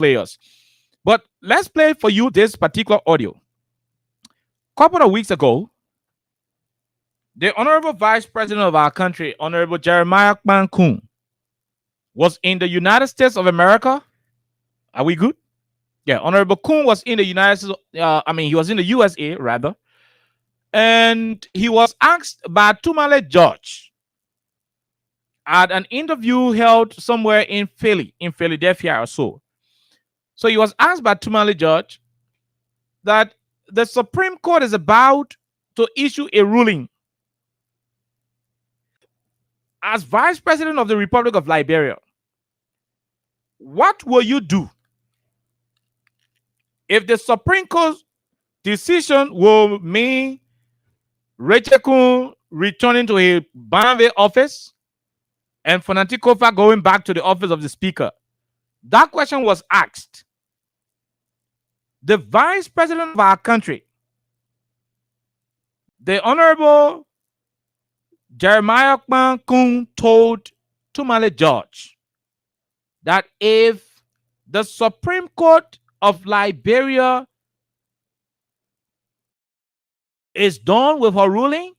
players. But let's play for you this particular audio. A couple of weeks ago, the Honorable Vice President of our country, Honorable Jeremiah Kpankun, was in the United States of America. Are we good? Yeah, Honorable Kun was in the United States. He was in the USA rather, and he was asked by Tumale George at an interview held somewhere in Philadelphia or so. So he was asked by Tumale George that the Supreme Court is about to issue a ruling. As Vice President of the Republic of Liberia, what will you do if the Supreme Court decision will mean Rachel Kun returning to a Banve office and Fonanti Kofa going back to the office of the Speaker? That question was asked. The Vice President of our country, the Honorable Jeremiah Kpankun, told Tumale George that if the Supreme Court of Liberia is done with her ruling,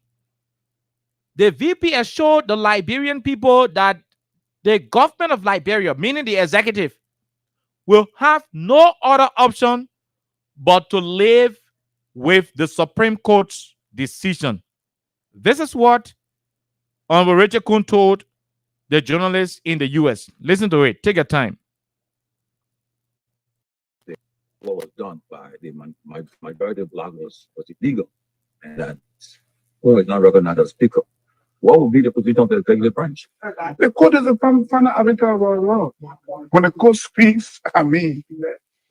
the VP assured the Liberian people that the government of Liberia, meaning the executive, will have no other option but to live with the Supreme Court's decision. This is what Honorable Rachel Kun told the journalists in the US. Listen to it. Take your time. What was done by the majority bloc was illegal, and that is not recognized as speaker. What would be the position of the executive branch? The court is the final arbiter of our law. When the court speaks,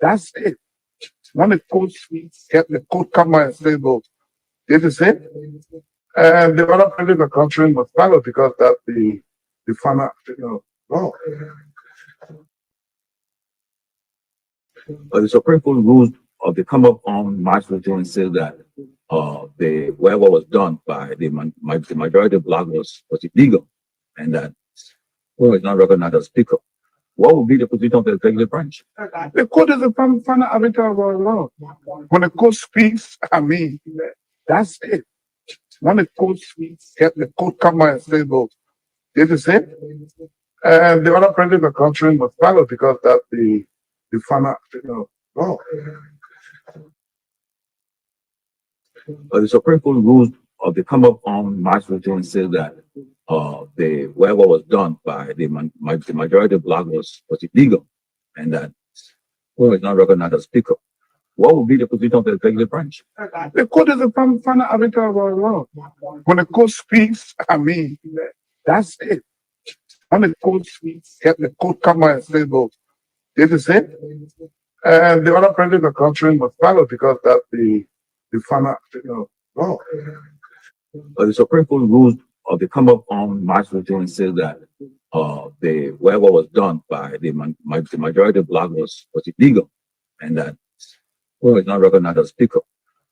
that's it. When the court speaks, the court come and say, well, this is it. And the other part of the country must follow because that's the final law. But the Supreme Court rules of the come up on March 15 and said that whatever was done by the majority bloc was illegal, and that is not recognized as speaker. What would be the position of the executive branch? The court is the final arbiter of our law. When the court speaks, that's it. When the court speaks, the court come and say, well, this is it. And the other part of the country must follow because that's the final law. But the Supreme Court rules of the come up on March 15 and said that whatever was done by the majority bloc was illegal, and that is not recognized as speaker. What would be the position of the executive branch? The court is the final arbiter of our law. When the court speaks, that's it. When the court speaks, the court come and say, well, this is it. And the other part of the country must follow because that's the final law. But the Supreme Court rules of the come up on March 15 and said that whatever was done by the majority bloc was illegal, and that is not recognized as speaker.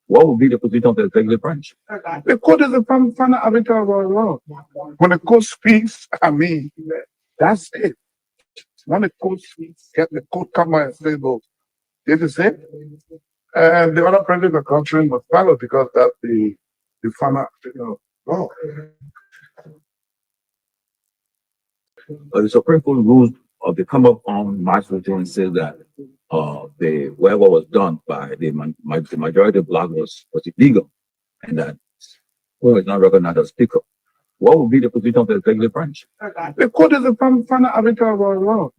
What would be the position of the executive branch? The court is the final arbiter of our law. When the court speaks, that's it. When the court speaks, the court come and say, well, this is it. And the other part of the country must follow because that's the final law. But the Supreme Court rules of the come up on March 15 and said that whatever was done by the majority bloc was illegal, and that is not recognized as speaker. What would be the position of the executive branch? The court is the final arbiter of our law.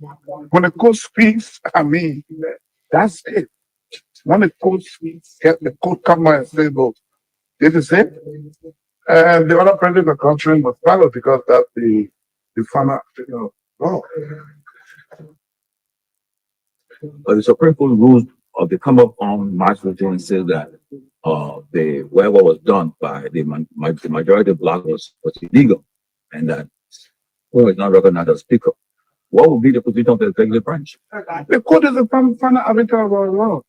When the court speaks, that's it. When the court speaks, the court come and say, well, this is it. And the other part of the country must follow because that's the final law. But the Supreme Court rules of the come up on March 15 and said that whatever was done by the majority bloc was illegal, and that is not recognized as speaker. What would be the position of the executive branch? The court is the final arbiter of our law.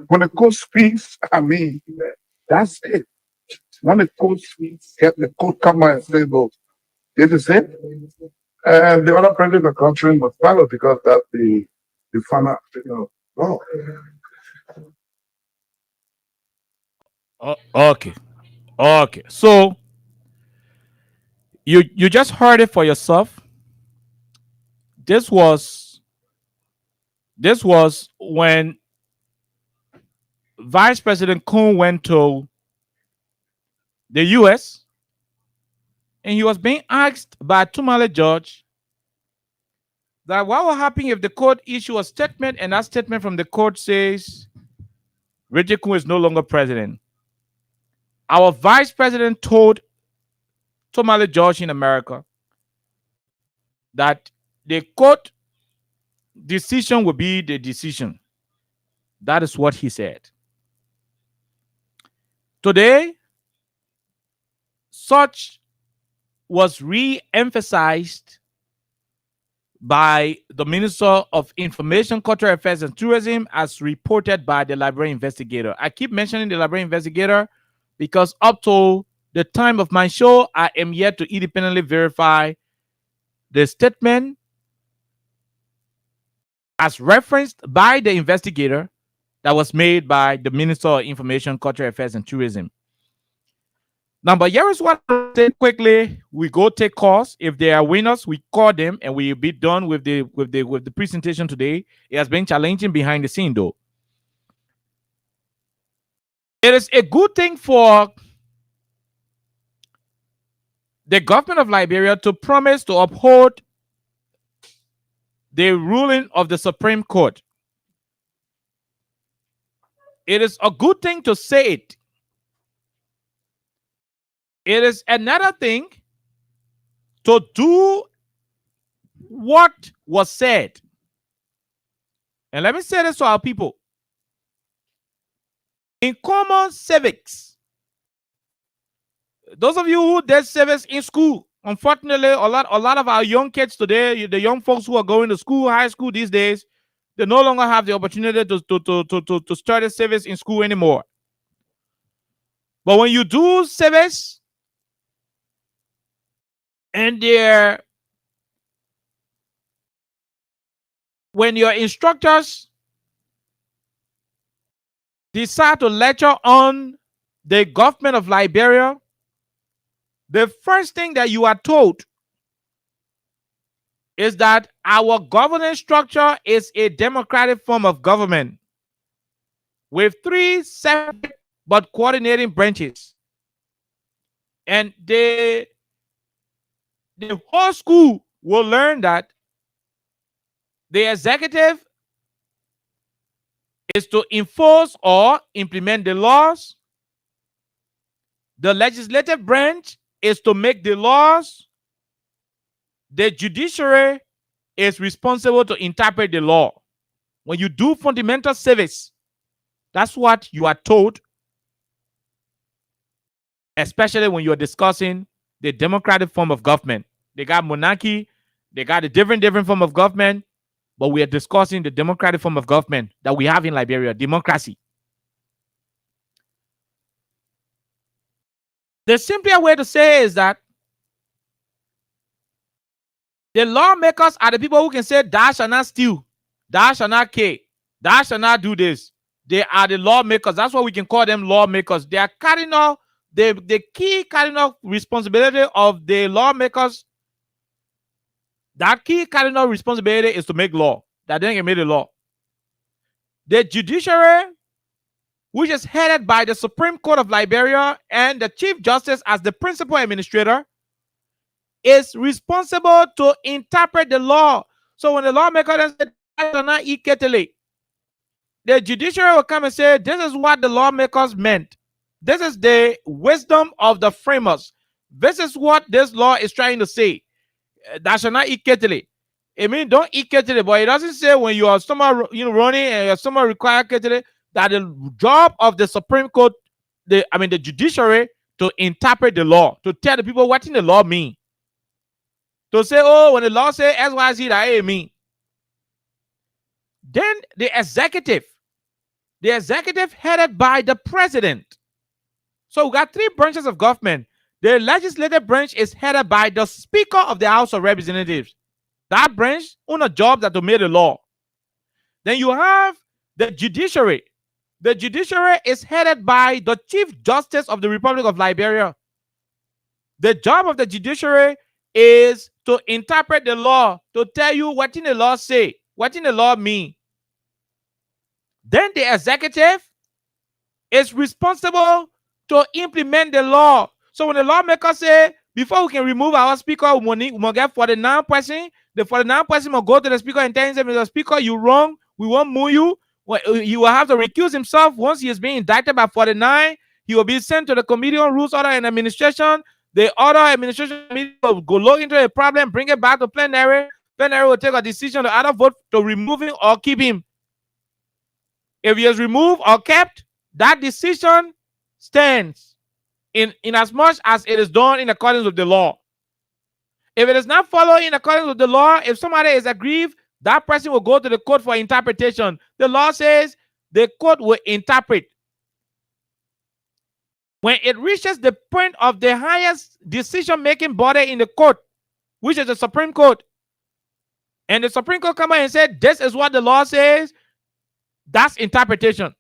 When the court speaks, that's it. When the court speaks, the court come and say, well, this is it. And the other part of the country must follow because that's the final Oh, Okay. Okay. So you just heard it for yourself. This was this was when Vice President Kuhn went to the US and he was being asked by a Tumale judge that what will happen if the court issue a statement and that statement from the court says Richard Kuhn is no longer president. Our vice president told Tumale judge in America that the court decision will be the decision. That is what he said. Today, such was re-emphasized by the Minister of Information, Cultural Affairs, and Tourism, as reported by the Library Investigator. I keep mentioning the Library Investigator because up to the time of my show, I am yet to independently verify the statement as referenced by the investigator that was made by the Minister of Information, Cultural Affairs, and Tourism. Now, but here is what I'll say quickly. We go take calls. If they are winners, we call them and we'll be done with the presentation today. It has been challenging behind the scene though. It is a good thing for the government of Liberia to promise to uphold the ruling of the Supreme Court. It is a good thing to say it. It is another thing to do what was said. And let me say this to our people. In common civics, those of you who did civics in school, unfortunately, a lot of our young kids today, the young folks who are going to school, high school these days, they no longer have the opportunity to study civics in school anymore. But when you do civics, and when your instructors decide to lecture on the government of Liberia, the first thing that you are told is that our governance structure is a democratic form of government with 3 separate but coordinating branches. And the whole school will learn that the executive is to enforce or implement the laws. The legislative branch is to make the laws. The judiciary is responsible to interpret the law. When you do fundamental civics, that's what you are told, especially when you are discussing the democratic form of government. They got monarchy, they got a different form of government, but we are discussing the democratic form of government that we have in Liberia, democracy. The simpler way to say is that the lawmakers are the people who can say, thou shalt not steal, thou shalt not kill, thou shalt not do this. They are the lawmakers. That's why we can call them lawmakers. They are cardinal, the key cardinal responsibility of the lawmakers. That key cardinal responsibility is to make law. That they can make the law. The judiciary, which is headed by the Supreme Court of Liberia and the Chief Justice as the principal administrator, is responsible to interpret the law. So when the lawmaker then said, I shall not eat kettle, the judiciary will come and say, this is what the lawmakers meant. This is the wisdom of the framers. This is what this law is trying to say. That shall not eat kettle. It means don't eat kettle, but it doesn't say when you are stomach, running and your stomach require kettle, that the job of the Supreme Court, the judiciary, to interpret the law, to tell the people what in the law mean. To say, oh, when the law says XYZ, that ain't mean. Then the executive headed by the president. So we got 3 branches of government. The legislative branch is headed by the Speaker of the House of Representatives. That branch on a job that to make the law. Then you have The judiciary. The judiciary is headed by the Chief Justice of the Republic of Liberia. The job of the judiciary is to interpret the law, to tell you what in the law say, what in the law mean. Then the executive is responsible to implement the law. So when the lawmaker say, before we can remove our speaker, we must get 49 person. The 49 person must go to the speaker and tell him, Mr. Speaker, you wrong. We won't move you. He will have to recuse himself. Once he is being indicted by 49, he will be sent to the Committee on Rules, Order, and Administration. The other administration committee will go look into the problem, bring it back to plenary. Plenary will take a decision to either vote to remove him or keep him. If he is removed or kept, that decision stands in as much as it is done in accordance with the law. If it is not followed in accordance with the law, if somebody is aggrieved, that person will go to the court for interpretation. The law says the court will interpret. When it reaches the point of the highest decision-making body in the court, which is the Supreme Court, and the Supreme Court come out and said, this is what the law says, that's interpretation.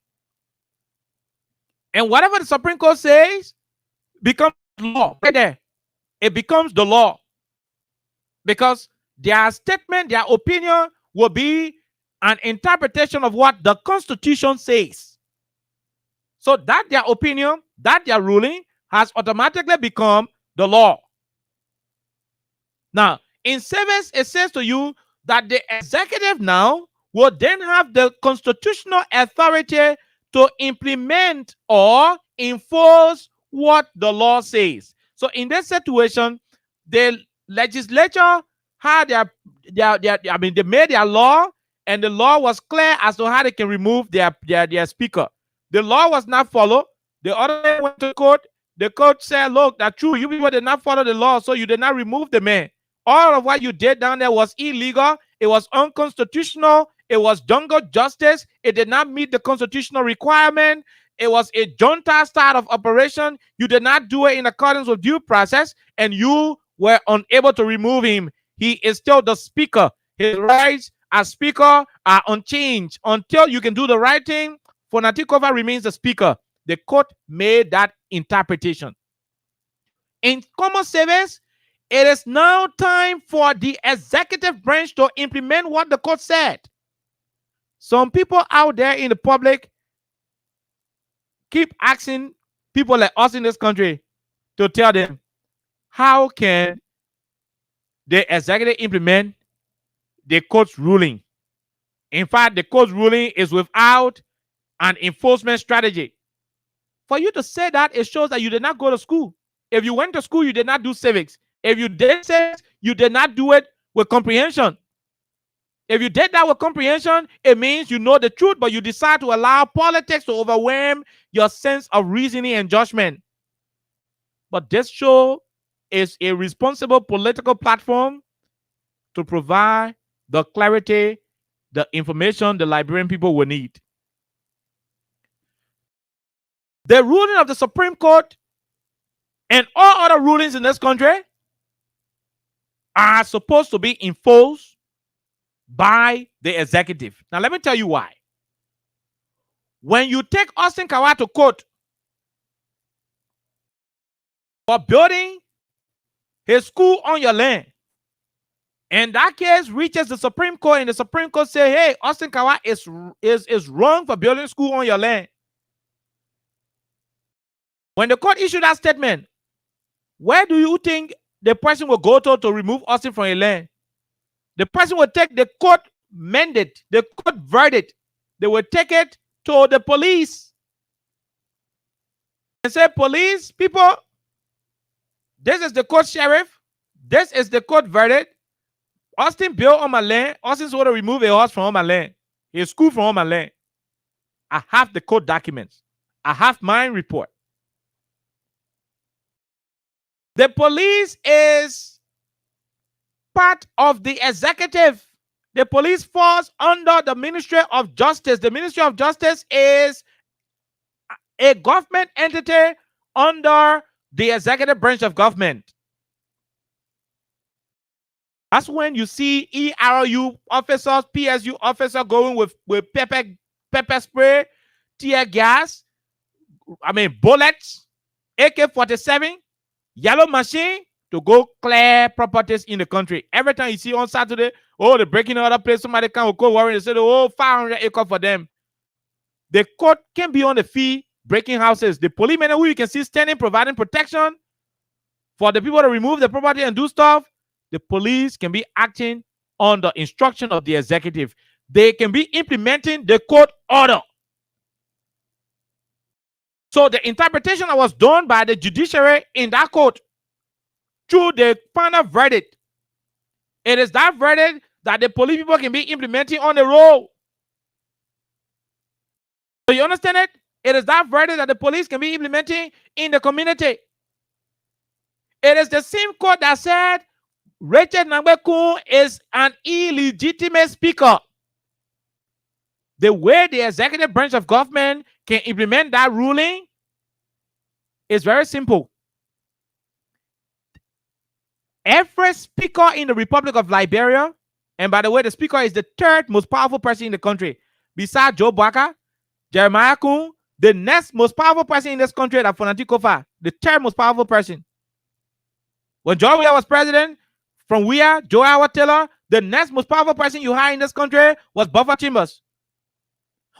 And whatever the Supreme Court says becomes law right there. It becomes the law. Because their statement, their opinion will be an interpretation of what the Constitution says. So that their opinion, that their ruling has automatically become the law. Now, in service, it says to you that the executive now will then have the constitutional authority to implement or enforce what the law says. So in this situation, the legislature had they made their law, and the law was clear as to how they can remove their speaker. The law was not followed. The other day went to court. The court said, look, that's true. You people did not follow the law, so you did not remove the man. All of what you did down there was illegal. It was unconstitutional. It was jungle justice. It did not meet the constitutional requirement. It was a junta style of operation. You did not do it in accordance with due process, and you were unable to remove him. He is still the speaker. His rights as speaker are unchanged until you can do the right thing. Fonatikova remains the speaker. The court made that interpretation. In common service, it is now time for the executive branch to implement what the court said. Some people out there in the public keep asking people like us in this country to tell them, how can the executive implement the court's ruling? In fact, the court's ruling is without an enforcement strategy. For you to say that, it shows that you did not go to school. If you went to school, you did not do civics. If you did civics, you did not do it with comprehension. If you did that with comprehension, it means you know the truth, but you decide to allow politics to overwhelm your sense of reasoning and judgment. But this show is a responsible political platform to provide the clarity, the information the Liberian people will need. The ruling of the Supreme Court and all other rulings in this country are supposed to be enforced by the executive. Now, let me tell you why. When you take Austin Kawa to court for building his school on your land, and that case reaches the Supreme Court, and the Supreme Court say, hey, Austin Kawa is wrong for building school on your land. When the court issued that statement, where do you think the person will go to remove Austin from your land? The person will take the court mandate, the court verdict. They will take it to the police and say, police, people, this is the court sheriff. This is the court verdict. Austin built on my land. Austin's going to remove a horse from my land, a school from my land. I have the court documents. I have my report. The police is part of the executive. The police falls under the Ministry of Justice. The Ministry of Justice is a government entity under the executive branch of government. That's when you see ERU officers, PSU officers going with pepper pepper spray, tear gas, bullets, AK-47, yellow machine to go clear properties in the country. Every time you see on Saturday, oh, they're breaking another place, somebody come with cold warrant, they say, oh, 500 acres for them. The court can be on the fee breaking houses. The policemen who you can see standing providing protection for the people to remove the property and do stuff, the police can be acting on the instruction of the executive. They can be implementing the court order. So the interpretation that was done by the judiciary in that court through the final verdict, it is that verdict that the police people can be implementing on the road. So you understand it? It is that verdict that the police can be implementing in the community. It is the same court that said Richard Nangbe-Kun is an illegitimate speaker. The way the executive branch of government can implement that ruling is very simple. Every speaker in the Republic of Liberia, and by the way, the speaker is the third most powerful person in the country, besides Joe Baka, Jeremiah Kun, the next most powerful person in this country, that Fonati Kofa, the third most powerful person. When John Weah was president, from Weah, Joe Howard Taylor, the next most powerful person you had in this country was Buffer Chambers.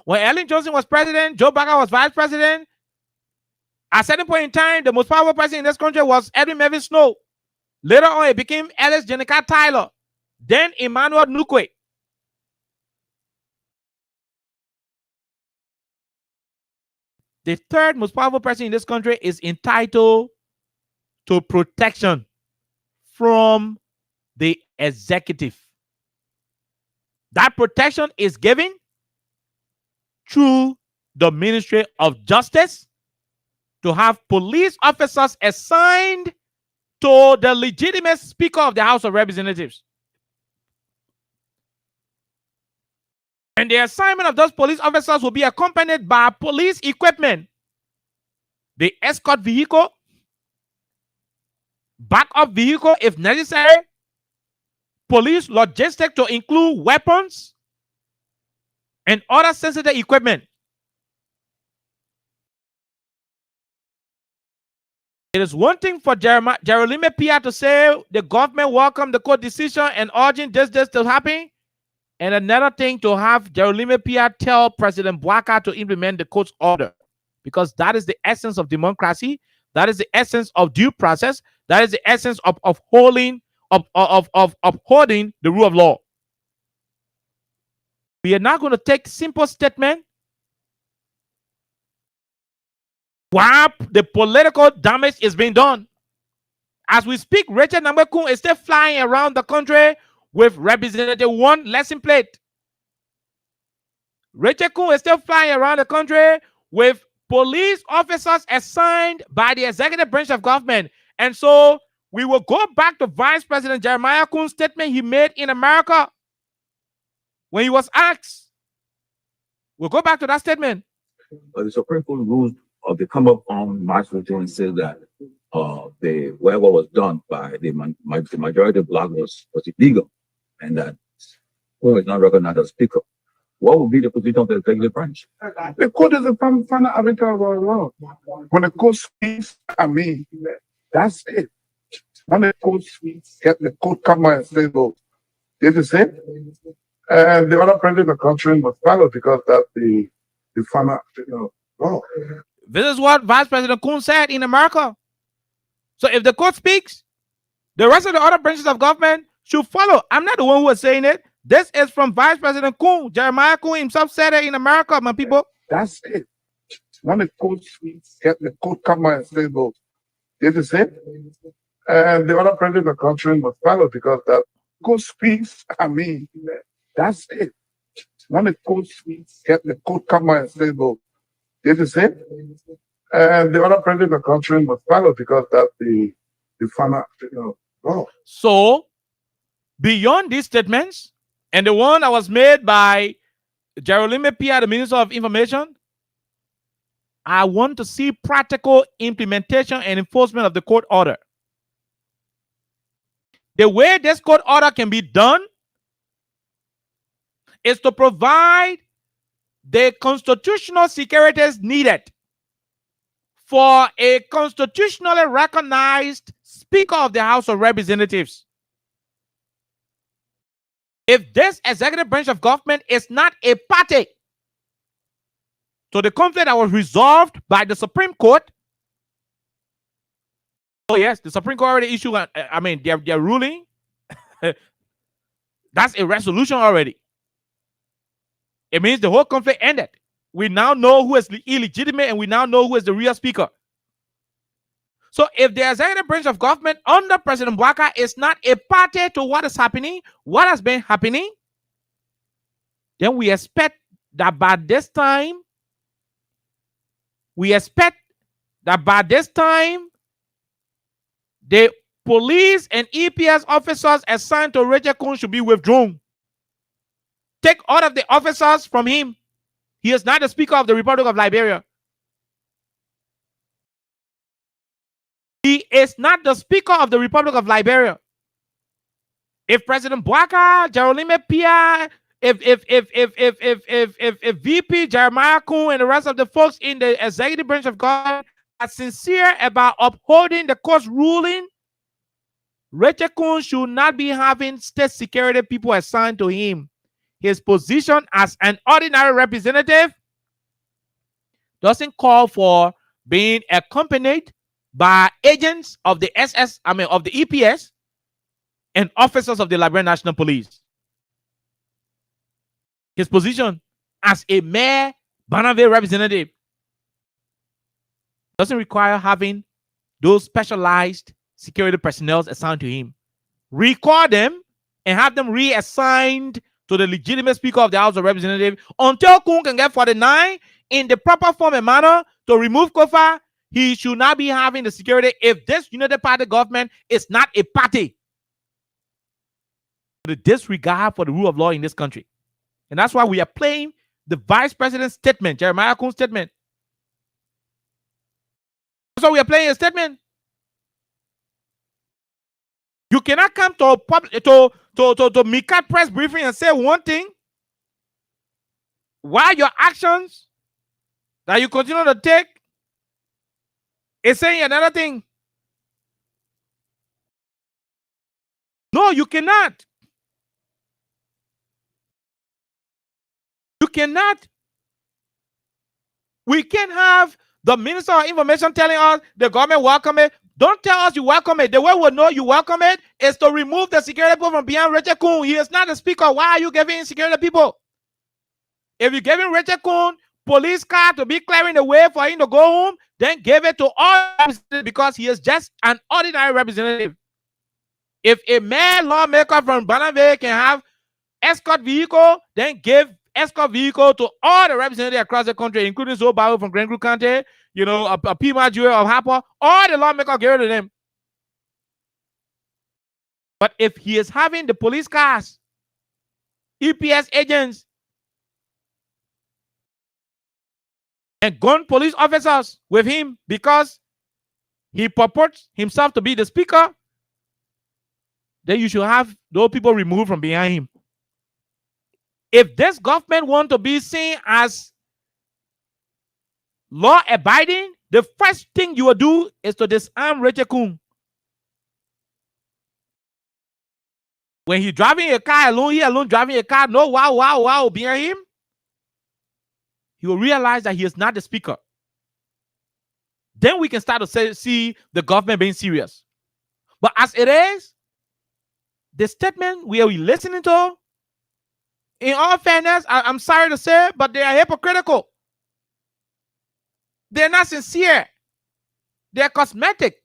When Ellen Johnson was president, Joe Baka was vice president. At a certain point in time, the most powerful person in this country was Edwin Melvin Snow. Later on, it became Ellis Jenica Tyler. Then Emmanuel Nukwe. The third most powerful person in this country is entitled to protection from the executive. That protection is given through the Ministry of Justice to have police officers assigned to the legitimate Speaker of the House of Representatives. And the assignment of those police officers will be accompanied by police equipment, the escort vehicle, backup vehicle if necessary, police logistics to include weapons and other sensitive equipment. It is one thing for Jerolime Pia to say the government welcomed the court decision and urging this to happen, and another thing to have Jerolime Pia tell President Bouaka to implement the court's order, because that is the essence of democracy. That is the essence of due process. That is the essence of upholding the rule of law. We are not going to take simple statement while the political damage is being done. As we speak, Richard Nangbe-Kun is still flying around the country with Representative 1 lesson plate. Richard Kun is still flying around the country with police officers assigned by the executive branch of government. And so we will go back to Vice President Jeremiah Kun's statement he made in America when he was asked. We'll go back to that statement. The Supreme Court rules of the come up on March 15 says that whatever was done by the majority bloc was illegal, and that who is not recognized as speaker. What would be the position of the executive branch? The court is the final arbiter of our law. When the court speaks, that's it. When the court speaks, the court come and say, "Well, this is it," and the other president of the country must follow because that's the final law. This is what Vice President Kun said in America. So if the court speaks, the rest of the other branches of government should follow. I'm not the one who is saying it. This is from Vice President Kun. Jeremiah Kun himself said it in America, my people. That's it. When the court speaks, the court come and say, "Well, this is it," and the other president of the country must follow because that court speaks. That's it. When the court speaks, the court come and say, "Well, this is it," and the other president of the country must follow because that's the final law. So beyond these statements, and the one that was made by Jerolime Pia, the Minister of Information, I want to see practical implementation and enforcement of the court order. The way this court order can be done is to provide the constitutional securities needed for a constitutionally recognized Speaker of the House of Representatives. If this executive branch of government is not a party to the conflict that was resolved by the Supreme Court, oh yes, the Supreme Court already issued, their ruling. That's a resolution already. It means the whole conflict ended. We now know who is illegitimate and we now know who is the real speaker. So if the executive branch of government under President Bouaka is not a party to what is happening, what has been happening, then we expect that by this time, the police and EPS officers assigned to Rachel Kun should be withdrawn. Take all of the officers from him. He is not the Speaker of the Republic of Liberia. He is not the Speaker of the Republic of Liberia. If President Bouaka, Jerolime Pia, if VP Jeremiah Kun and the rest of the folks in the executive branch of government are sincere about upholding the court's ruling, Rachel Kun should not be having state security people assigned to him. His position as an ordinary representative doesn't call for being accompanied by agents of the of the EPS and officers of the Liberian National Police. His position as a mere Banaville representative doesn't require having those specialized security personnel assigned to him. Recall them and have them reassigned to the legitimate Speaker of the House of Representatives until Kun can get 49 in the proper form and manner to remove Kofa. He should not be having the security if this United Party government is not a party. The disregard for the rule of law in this country. And that's why we are playing the Vice President's statement, Jeremiah Kun's statement. That's why we are playing a statement. You cannot come to Mika press briefing and say one thing while your actions that you continue to take is saying another thing. No, you cannot. You cannot. We can't have the Minister of Information telling us the government welcome it. Don't tell us you welcome it. The way we know you welcome it is to remove the security people from behind Rachel Kun. He is not the speaker. Why are you giving security people? If you're giving Rachel Kun police car to be clearing the way for him to go home, then give it to all representatives because he is just an ordinary representative. If a mere lawmaker from Banaville can have escort vehicle, then give escort vehicle to all the representatives across the country, including Zobawe from Grand Group County, a Pima Jewel of Harper, all the lawmakers give it to them. But if he is having the police cars, EPS agents, and gun police officers with him because he purports himself to be the speaker, then you should have those people removed from behind him. If this government wants to be seen as law-abiding, the first thing you will do is to disarm Rachel Kun. When he's driving a car alone, he alone driving a car, no wow behind him, he will realize that he is not the speaker. Then we can start to see the government being serious. But as it is, the statement we are listening to, in all fairness, I'm sorry to say, but they are hypocritical. They're not sincere. They're cosmetic.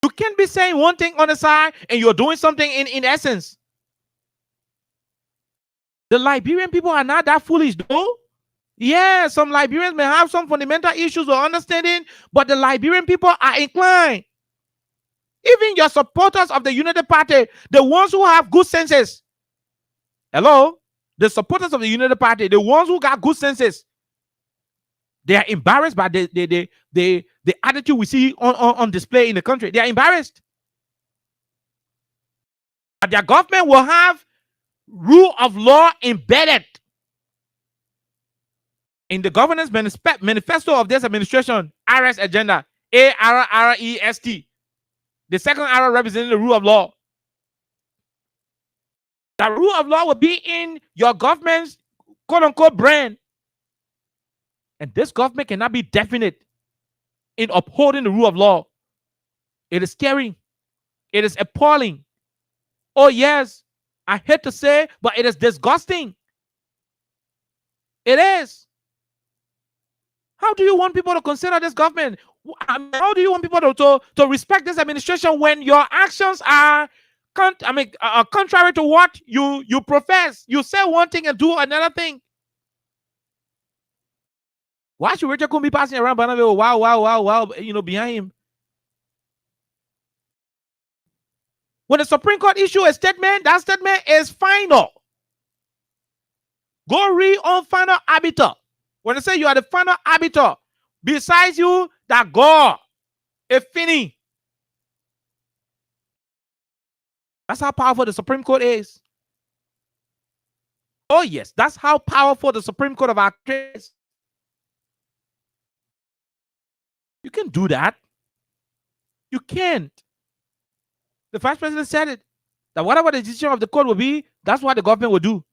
You can't be saying one thing on the side and you're doing something in essence. The Liberian people are not that foolish, though. Yeah, some Liberians may have some fundamental issues or understanding, but the Liberian people are inclined. Even your supporters of the United Party, the ones who have good senses. Hello? The supporters of the United Party, the ones who got good senses, they are embarrassed by the attitude we see on display in the country. They are embarrassed. But their government will have rule of law embedded In the governance manifesto of this administration, RS agenda, ARREST, the second R representing the rule of law. The rule of law will be in your government's quote unquote brand. And this government cannot be definite in upholding the rule of law. It is scary. It is appalling. Oh, yes, I hate to say, but it is disgusting. It is. How do you want people to consider this government? How do you want people to respect this administration when your actions are contrary to what you profess? You say one thing and do another thing. Why should Richard Coon be passing around Bannerville? Wow, behind him? When the Supreme Court issue a statement, that statement is final. Go read on final arbiter. When they say you are the final arbiter, besides you, that God, a fini. That's how powerful the Supreme Court is. Oh, yes, that's how powerful the Supreme Court of our country is. You can do that. You can't. The Vice President said it, that whatever the decision of the court will be, that's what the government will do.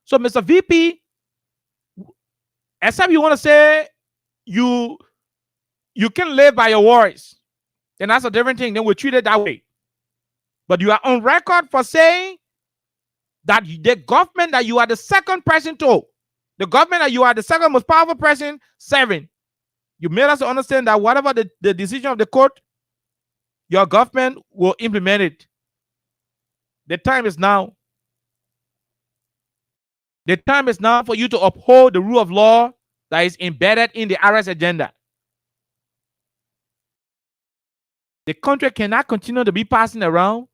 So, Mr. VP, except you want to say you can live by your words, then that's a different thing. Then we'll treat it that way. But you are on record for saying that the government that you are the second person to, the government that you are the second most powerful person serving, you made us understand that whatever the decision of the court, your government will implement it. The time is now. The time is now for you to uphold the rule of law that is embedded in the RS agenda. The country cannot continue to be passing around.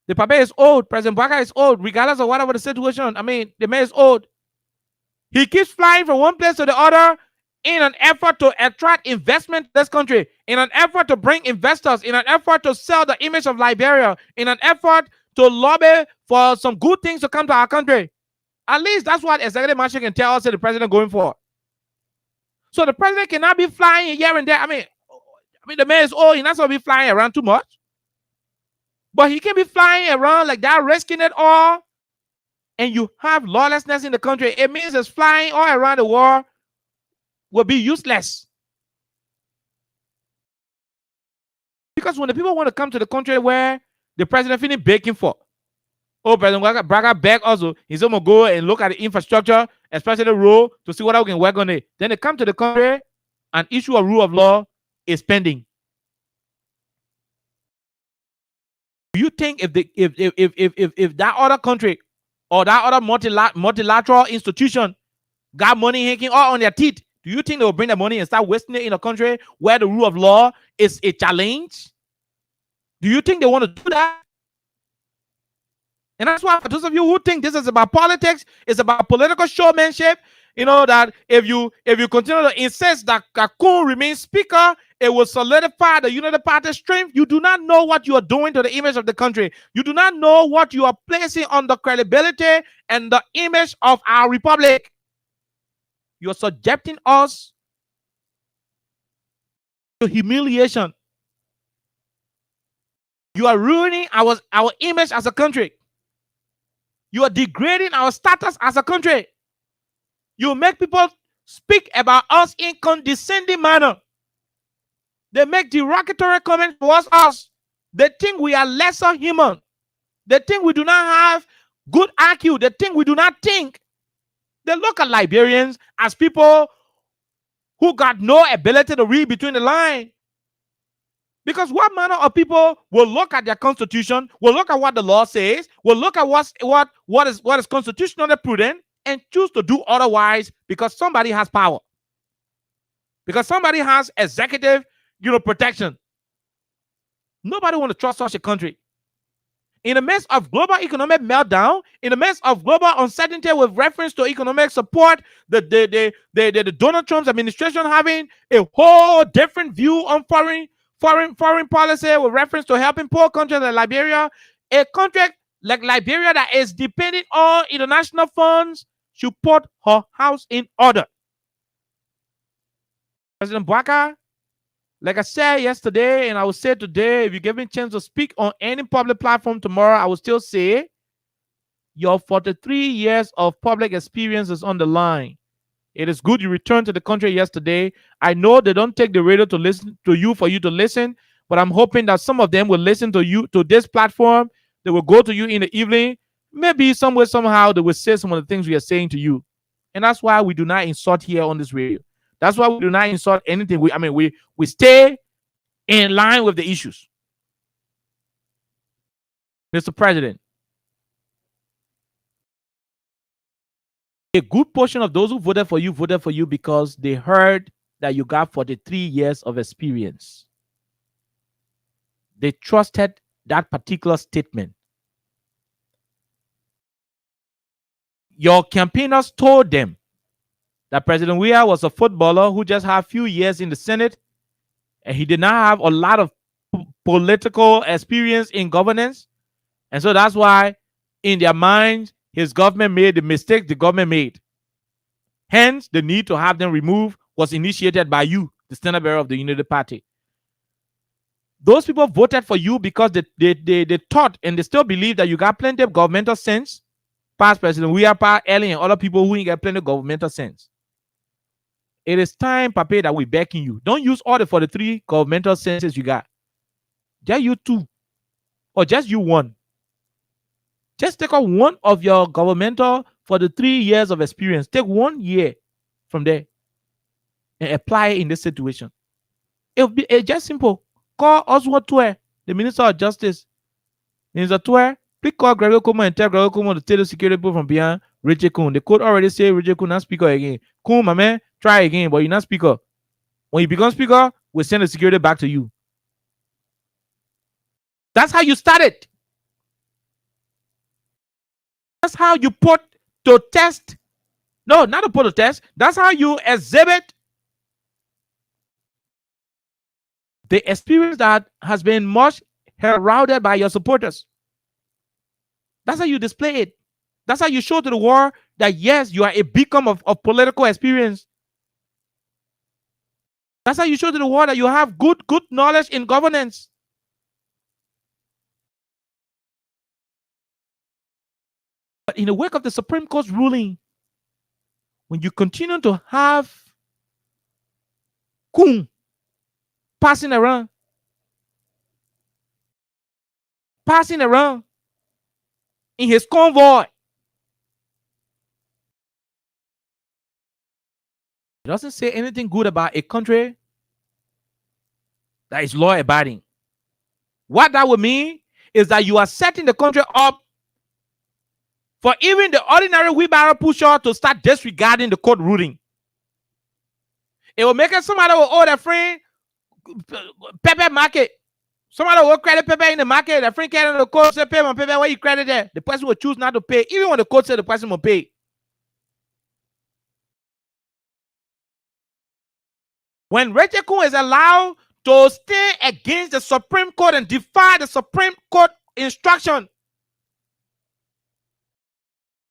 The Pape is old. President Baka is old, regardless of whatever the situation. I mean, the man is old. He keeps flying from one place to the other in an effort to attract investment to this country, in an effort to bring investors, in an effort to sell the image of Liberia, in an effort to lobby for some good things to come to our country. At least that's what Executive Marshal can tell us the president going for. So the president cannot be flying here and there. I mean, the man is old. He's not supposed to be flying around too much. But he can be flying around like that, risking it all. And you have lawlessness in the country. It means it's flying all around the world will be useless. Because when the people want to come to the country where the president finished begging for, oh, President Braga begged also, he's going to go and look at the infrastructure, especially the road, to see what we can work on it. Then they come to the country, and issue of rule of law is pending. Do you think if that other country or that other multilateral institution got money hanging all on their teeth, do you think they will bring the money and start wasting it in a country where the rule of law is a challenge? Do you think they want to do that? And that's why for those of you who think this is about politics, it's about political showmanship, you know, that if you continue to insist that Kakun remains speaker, it will solidify the unity party strength. You do not know what you are doing to the image of the country. You do not know what you are placing on the credibility and the image of our republic. You are subjecting us to humiliation. You are ruining our image as a country. You are degrading our status as a country. You make people speak about us in condescending manner. They make derogatory comments towards us. They think we are lesser human. They think we do not have good IQ. They think we do not think. They look at Liberians as people who got no ability to read between the lines. Because what manner of people will look at their constitution, will look at what the law says, will look at what is constitutionally prudent, and choose to do otherwise because somebody has power, because somebody has executive, protection. Nobody want to trust such a country. In the midst of global economic meltdown, in the midst of global uncertainty with reference to economic support, the Donald Trump's administration having a whole different view on foreign policy with reference to helping poor countries like Liberia, a country like Liberia that is depending on international funds should put her house in order. President Bwaka, like I said yesterday, and I will say today, if you give me a chance to speak on any public platform tomorrow, I will still say your 43 years of public experience is on the line. It is good you returned to the country yesterday. I know they don't take the radio to listen to you for you to listen, but I'm hoping that some of them will listen to you to this platform. They will go to you in the evening. Maybe somewhere, somehow, they will say some of the things we are saying to you. And that's why we do not insult here on this radio. That's why we do not insult anything. We stay in line with the issues. Mr. President, a good portion of those who voted for you because they heard that you got 43 years of experience. They trusted that particular statement. Your campaigners told them that President Weah was a footballer who just had a few years in the Senate, and he did not have a lot of political experience in governance. And so that's why, in their minds, his government made the mistake the government made. Hence, the need to have them removed was initiated by you, the standard bearer of the Unity Party. Those people voted for you because they thought and they still believe that you got plenty of governmental sense. Past President Weah, past Ellie, and other people who ain't got plenty of governmental sense. It is time, Pape, that we're backing you. Don't use all the 43 governmental senses you got. Just you two, or just you one. Just take out one of your governmental for the 3 years of experience. Take 1 year from there and apply it in this situation. It'll be just simple. Call Oswald Tue, the Minister of Justice. Minister Tue, please call Gregory Kumo and tell Gregory Kumo to take the security people from behind Richard Kun. The court already say Richard Kun not speaker again. Kun, my man, try again, but you're not speaker. When you become speaker, we'll send the security back to you. That's how you started. That's how you put to test. No, not to put to test. That's how you exhibit the experience that has been much heralded by your supporters. That's how you display it. That's how you show to the world that yes, you are a beacon of political experience. That's how you show to the world that you have good knowledge in governance. But in the wake of the Supreme Court's ruling, when you continue to have Kun passing around in his convoy, it doesn't say anything good about a country that is law abiding. What that would mean is that you are setting the country up for even the ordinary wheelbarrow pusher to start disregarding the court ruling. It will make it somebody will owe their friend pepper market. Somebody will credit pepper in the market. Their friend carrying the court say, pay my pepper, where you credit there? The person will choose not to pay, even when the court said the person will pay. When Richard Kun is allowed to stand against the Supreme Court and defy the Supreme Court instruction,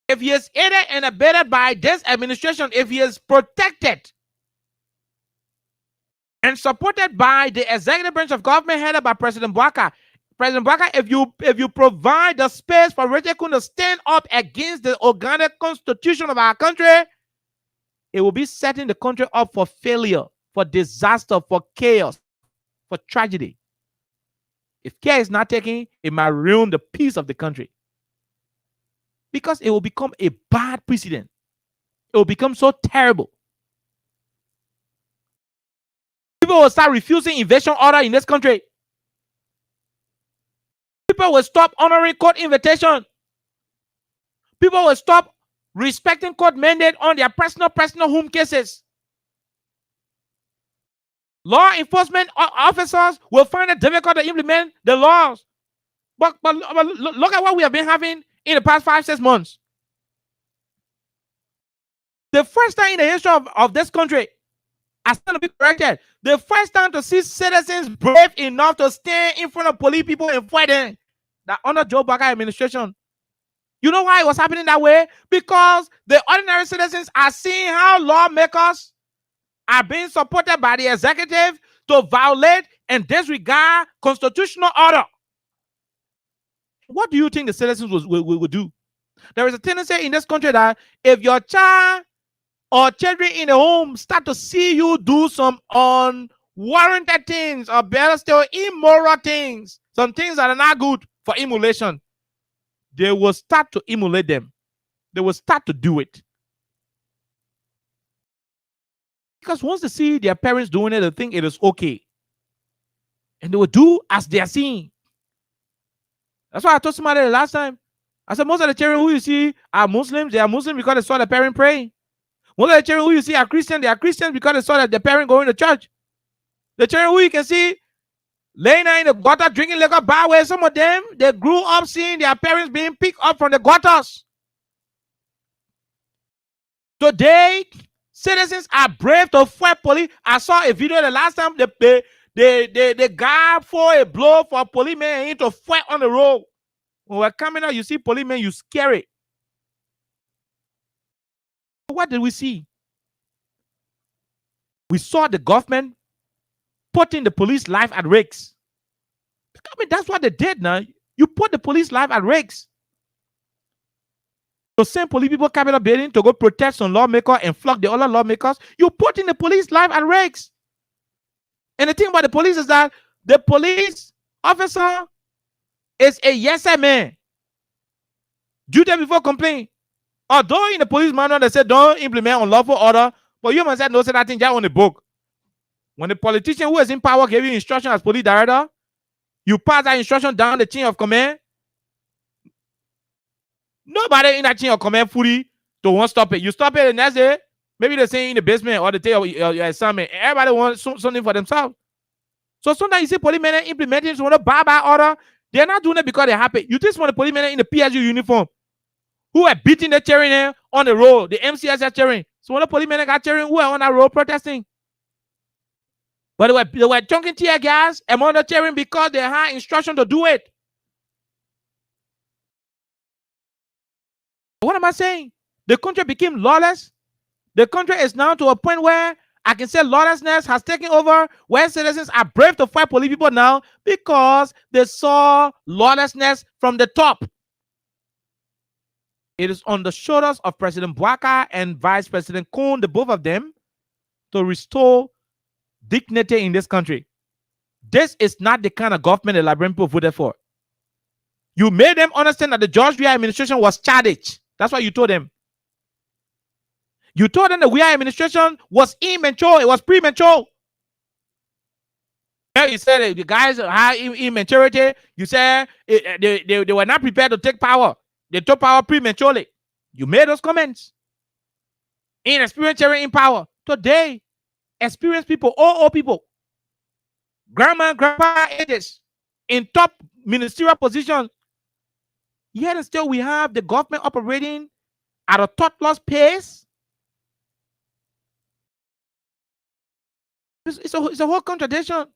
if he is aided and abetted by this administration, if he is protected and supported by the executive branch of government headed by President Bwaka, if you provide the space for Richard Kun to stand up against the organic constitution of our country, it will be setting the country up for failure, for disaster, for chaos, for tragedy. If care is not taken, it might ruin the peace of the country. Because it will become a bad precedent. It will become so terrible. People will start refusing invasion order in this country. People will stop honoring court invitation. People will stop respecting court mandate on their personal home cases. Law enforcement officers will find it difficult to implement the laws. But look at what we have been having in the past 5-6 months. The first time in the history of this country, I stand to be corrected, the first time to see citizens brave enough to stand in front of police people and fight them, that under Joe Biden administration. You know why it was happening that way? Because the ordinary citizens are seeing how lawmakers are being supported by the executive to violate and disregard constitutional order. What do you think the citizens will do? There is a tendency in this country that if your child or children in the home start to see you do some unwarranted things, or better still, immoral things, some things that are not good for emulation, they will start to emulate them. They will start to do it. Because once they see their parents doing it, they think it is okay. And they will do as they are seeing. That's why I told somebody the last time. I said, most of the children who you see are Muslims. They are Muslims because they saw their parent praying. Most of the children who you see are Christian. They are Christians because they saw that their parent going to church. The children who you can see laying in the gutter, drinking liquor, bar where some of them, they grew up seeing their parents being picked up from the gutters. Today, citizens are brave to fight police. I saw a video the last time the guy for a blow for a policeman to fight on the road. When we're coming out, you see policemen, you scare it. What did we see? We saw the government putting the police life at risk. I mean, that's what they did now. You put the police life at risk. To send police people Capitol building to go protest some lawmaker and flog the other lawmakers, you put in the police life at risk. And the thing about the police is that the police officer is a yes man. Duty before complaint. Although in the police manual they said don't implement unlawful order, but you must say no, say that thing just on the book. When the politician who is in power gave you instruction as police director, you pass that instruction down the chain of command. Nobody in that chain of command fully to want stop it. You stop it the next day, maybe they say in the basement or the day of your assignment. Everybody wants something for themselves. So sometimes you see policemen implementing some bye order. They're not doing it because they're happy. You just want the policemen in the PSU uniform who are beating the cheering on the road. The MCS are cheering. So when the policemen got cheering, who are on that road protesting. But they were chunking tear gas among the cheering because they had instruction to do it. What am I saying? The country became lawless. The country is now to a point where I can say lawlessness has taken over, where citizens are brave to fight police people now because they saw lawlessness from the top. It is on the shoulders of President Bouaka and Vice President Koon, the both of them, to restore dignity in this country. This is not the kind of government the Liberian people voted for. You made them understand that the George Weah administration was childish. That's what you told them. You told them the Weah administration was immature. It was premature. You said the guys had immaturity. You said they were not prepared to take power. They took power prematurely. You made those comments. Inexperienced in power. Today, experienced people, old people, grandma, grandpa ages, in top ministerial positions. Yet and still we have the government operating at a thoughtless pace. It's a whole contradiction.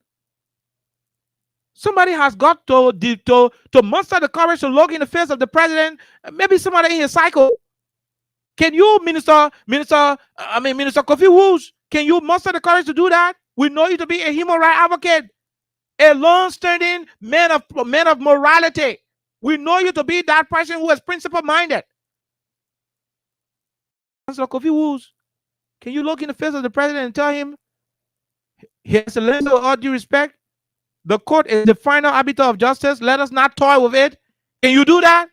Somebody has got to muster the courage to look in the face of the president. Maybe somebody in his cycle. Can you, Minister Kofi Woods, can you muster the courage to do that? We know you to be a human rights advocate, a long-standing man of morality. We know you to be that person who is principle-minded. Minister Kofi Woods, can you look in the face of the president and tell him, His Excellency, with all due respect, the court is the final arbiter of justice. Let us not toy with it. Can you do that?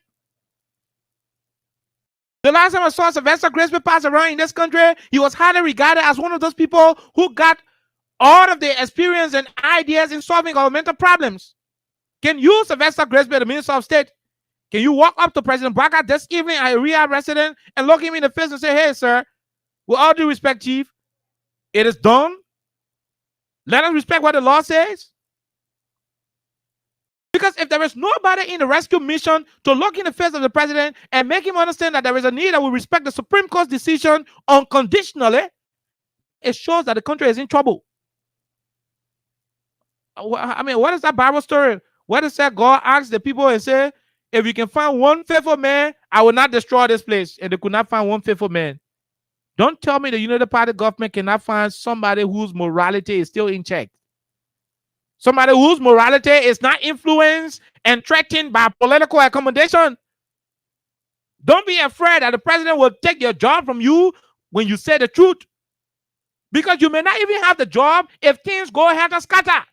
The last time I saw Sylvester Grisby pass around in this country, he was highly regarded as one of those people who got all of the experience and ideas in solving governmental problems. Can you, Sylvester Grisby, the Minister of State, can you walk up to President Bouaka this evening at a rehab resident and look him in the face and say, hey, sir, with all due respect, Chief, it is done. Let us respect what the law says. Because if there is nobody in the rescue mission to look in the face of the president and make him understand that there is a need that will respect the Supreme Court's decision unconditionally, it shows that the country is in trouble. I mean, what is that Bible story? What is that God asked the people and say, if you can find one faithful man, I will not destroy this place. And they could not find one faithful man. Don't tell me the United Party government cannot find somebody whose morality is still in check. Somebody whose morality is not influenced and threatened by political accommodation. Don't be afraid that the president will take your job from you when you say the truth. Because you may not even have the job if things go ahead and scatter.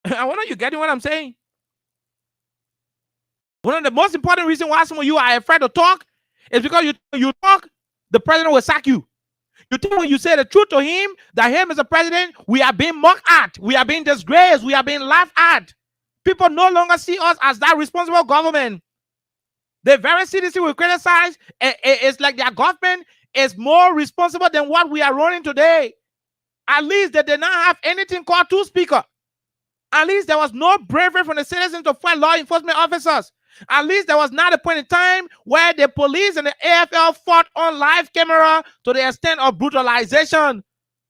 I wonder you getting what I'm saying? One of the most important reasons why some of you are afraid to talk is because you talk, the president will sack you. You think when you say the truth to him, that him as a president, we are being mocked at, we are being disgraced, we are being laughed at. People no longer see us as that responsible government. The very citizens we criticize, it's like their government is more responsible than what we are running today. At least they did not have anything called two-speaker. At least there was no bravery from the citizens to fight law enforcement officers. At least there was not a point in time where the police and the AFL fought on live camera to the extent of brutalization.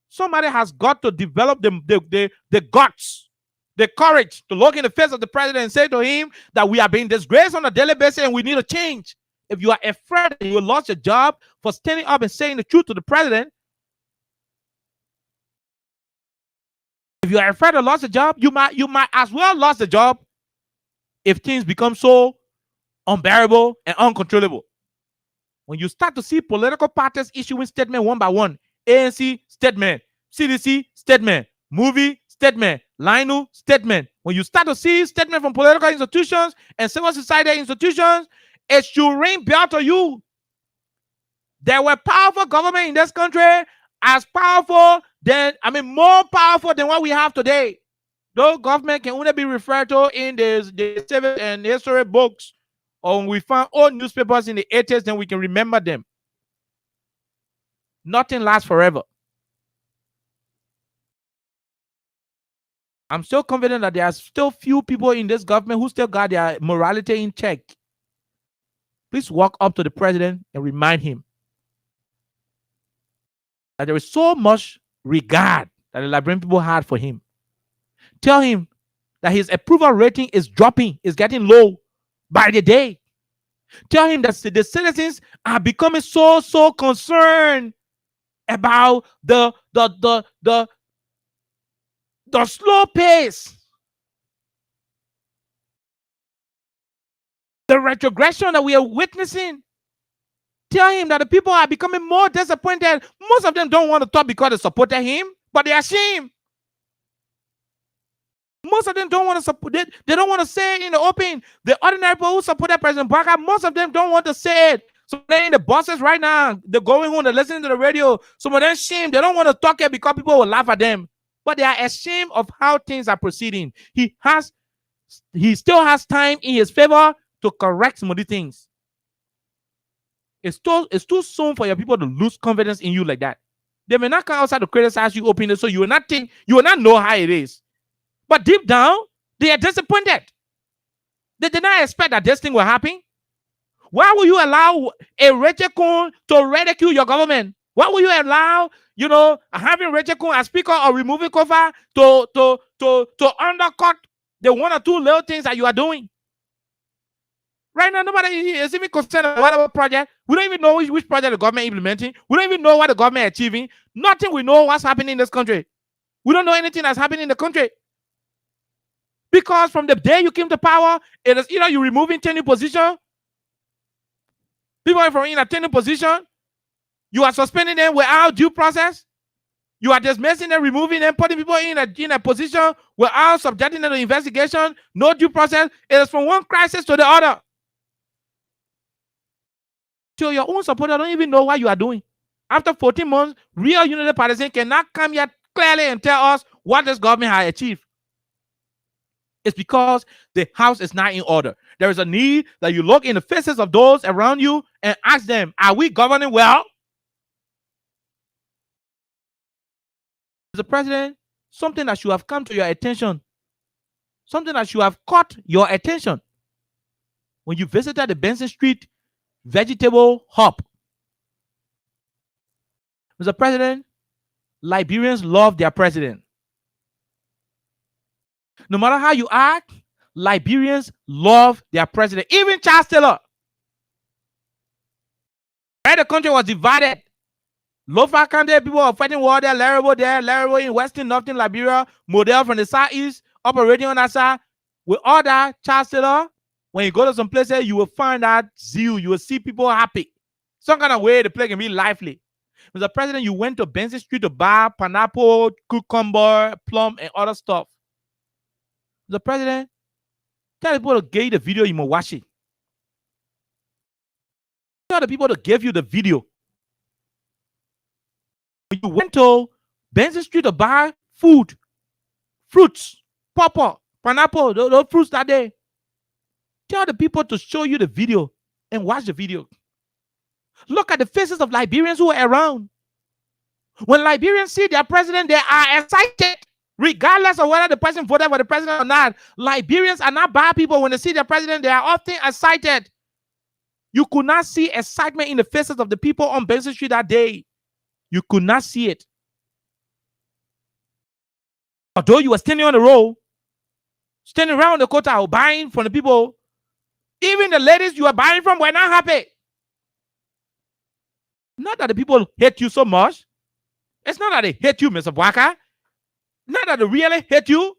Somebody has got to develop the guts, the courage to look in the face of the president and say to him that we are being disgraced on a daily basis and we need a change. If you are afraid that you lost your job for standing up and saying the truth to the president, if you are afraid to lose a job, you might as well lose the job if things become so unbearable and uncontrollable. When you start to see political parties issuing statements one by one, ANC statement, CDC statement, movie statement, Lino statement. When you start to see statements from political institutions and civil society institutions, it should ring bell to you. There were powerful government in this country, as powerful more powerful than what we have today. Those government can only be referred to in the civic and history books, or when we found old newspapers in the 80s, then we can remember them. Nothing lasts forever. I'm still confident that there are still few people in this government who still got their morality in check. Please walk up to the president and remind him that there is so much regard that the Liberian people had for him. Tell him that his approval rating is dropping, is getting low by the day. Tell him that the citizens are becoming so concerned about the slow pace, the retrogression that we are witnessing. Tell him that the people are becoming more disappointed. Most of them don't want to talk because they supported him, but they are ashamed. Most of them don't want to support it. They don't want to say it in the open. The ordinary people who supported President Barker, most of them don't want to say it. So they're in the buses right now. They're going home. They're listening to the radio. Some of them ashamed. They don't want to talk it because people will laugh at them. But they are ashamed of how things are proceeding. He still has time in his favor to correct some of these things. It's too soon for your people to lose confidence in you like that. They may not come outside to criticize you openly, so you will not know how it is. But deep down, they are disappointed. They did not expect that this thing will happen. Why will you allow a Rachel Coon to ridicule your government? Why will you allow, having Rachel Coon as speaker or removing Kofa to undercut the one or two little things that you are doing? Right now, nobody is even concerned about whatever project. We don't even know which project the government implementing. We don't even know what the government achieving. Nothing we know what's happening in this country. We don't know anything that's happening in the country. Because from the day you came to power, it is either you removing tenure position, people from in a tenure position, you are suspending them without due process, you are dismissing them, removing them, putting people in a position without subjecting them to investigation, no due process. It is from one crisis to the other. So your own supporters don't even know what you are doing. After 14 months, real United Partisans cannot come here clearly and tell us what this government has achieved. It's because the house is not in order. There is a need that you look in the faces of those around you and ask them, are we governing well? Mr. President, something that should have come to your attention, something that should have caught your attention when you visited the Benson Street vegetable hub. Mr. President, Liberians love their president. No matter how you act, Liberians love their president. Even Charles Taylor. Where the country was divided. Lofa County people were fighting war there, Larabo in Western, Northern Liberia, Model from the Southeast, operating on that side. With all that, Charles Taylor, when you go to some places, you will find that zeal. You will see people happy. Some kind of way the place can be lively. Mr. President, you went to Benson Street to buy pineapple, cucumber, plum, and other stuff. Mr. President, tell the people to give you the video, you must watch it. Tell the people to give you the video. When you went to Benson Street to buy food, fruits, pawpaw, pineapple, those fruits that day, tell the people to show you the video and watch the video. Look at the faces of Liberians who are around. When Liberians see their president, they are excited. Regardless of whether the person voted for the president or not, Liberians are not bad people. When they see their president, they are often excited. You could not see excitement in the faces of the people on Benson Street that day. You could not see it. Although you were standing on the road, standing around the quota, buying from the people, even the ladies you were buying from were not happy. Not that the people hate you so much. It's not that they hate you, Mr. Bwaka. Not that they really hate you.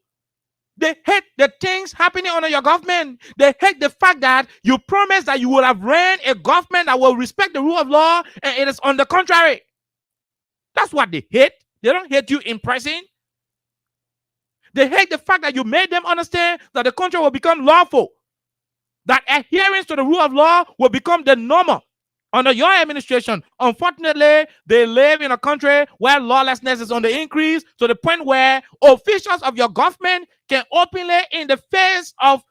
They hate the things happening under your government. They hate the fact that you promised that you would have ran a government that will respect the rule of law, and it is on the contrary. That's what they hate. They don't hate you in prison. They hate the fact that you made them understand that the country will become lawful, that adherence to the rule of law will become the normal under your administration. Unfortunately, they live in a country where lawlessness is on the increase to the point where officials of your government can openly, in the face of